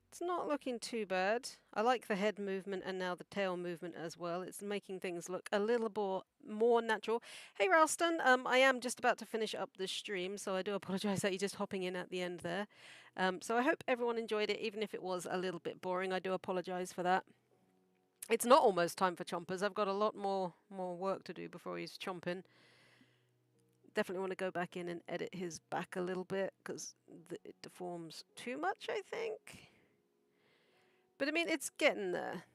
[SPEAKER 1] it's not looking too bad. I like the head movement and now the tail movement as well. It's making things look a little more natural. Hey Ralston, I am just about to finish up the stream, so I do apologize that you're just hopping in at the end there. So I hope everyone enjoyed it, even if it was a little bit boring. I do apologize for that. It's not almost time for chompers. I've got a lot more work to do before he's chomping. Definitely want to go back in and edit his back a little bit because it deforms too much, I think. But I mean, it's getting there.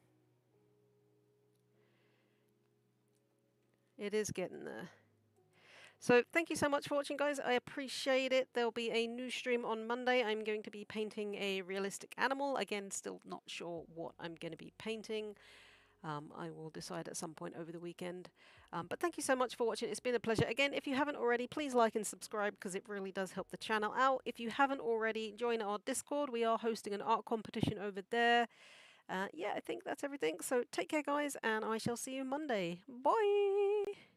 [SPEAKER 1] It is getting there. So thank you so much for watching, guys. I appreciate it. There'll be a new stream on Monday. I'm going to be painting a realistic animal. Again, still not sure what I'm going to be painting. I will decide at some point over the weekend. But thank you so much for watching. It's been a pleasure. Again, if you haven't already, please like and subscribe because it really does help the channel out. If you haven't already, join our Discord. We are hosting an art competition over there. Yeah, I think that's everything. So take care, guys, and I shall see you Monday. Bye!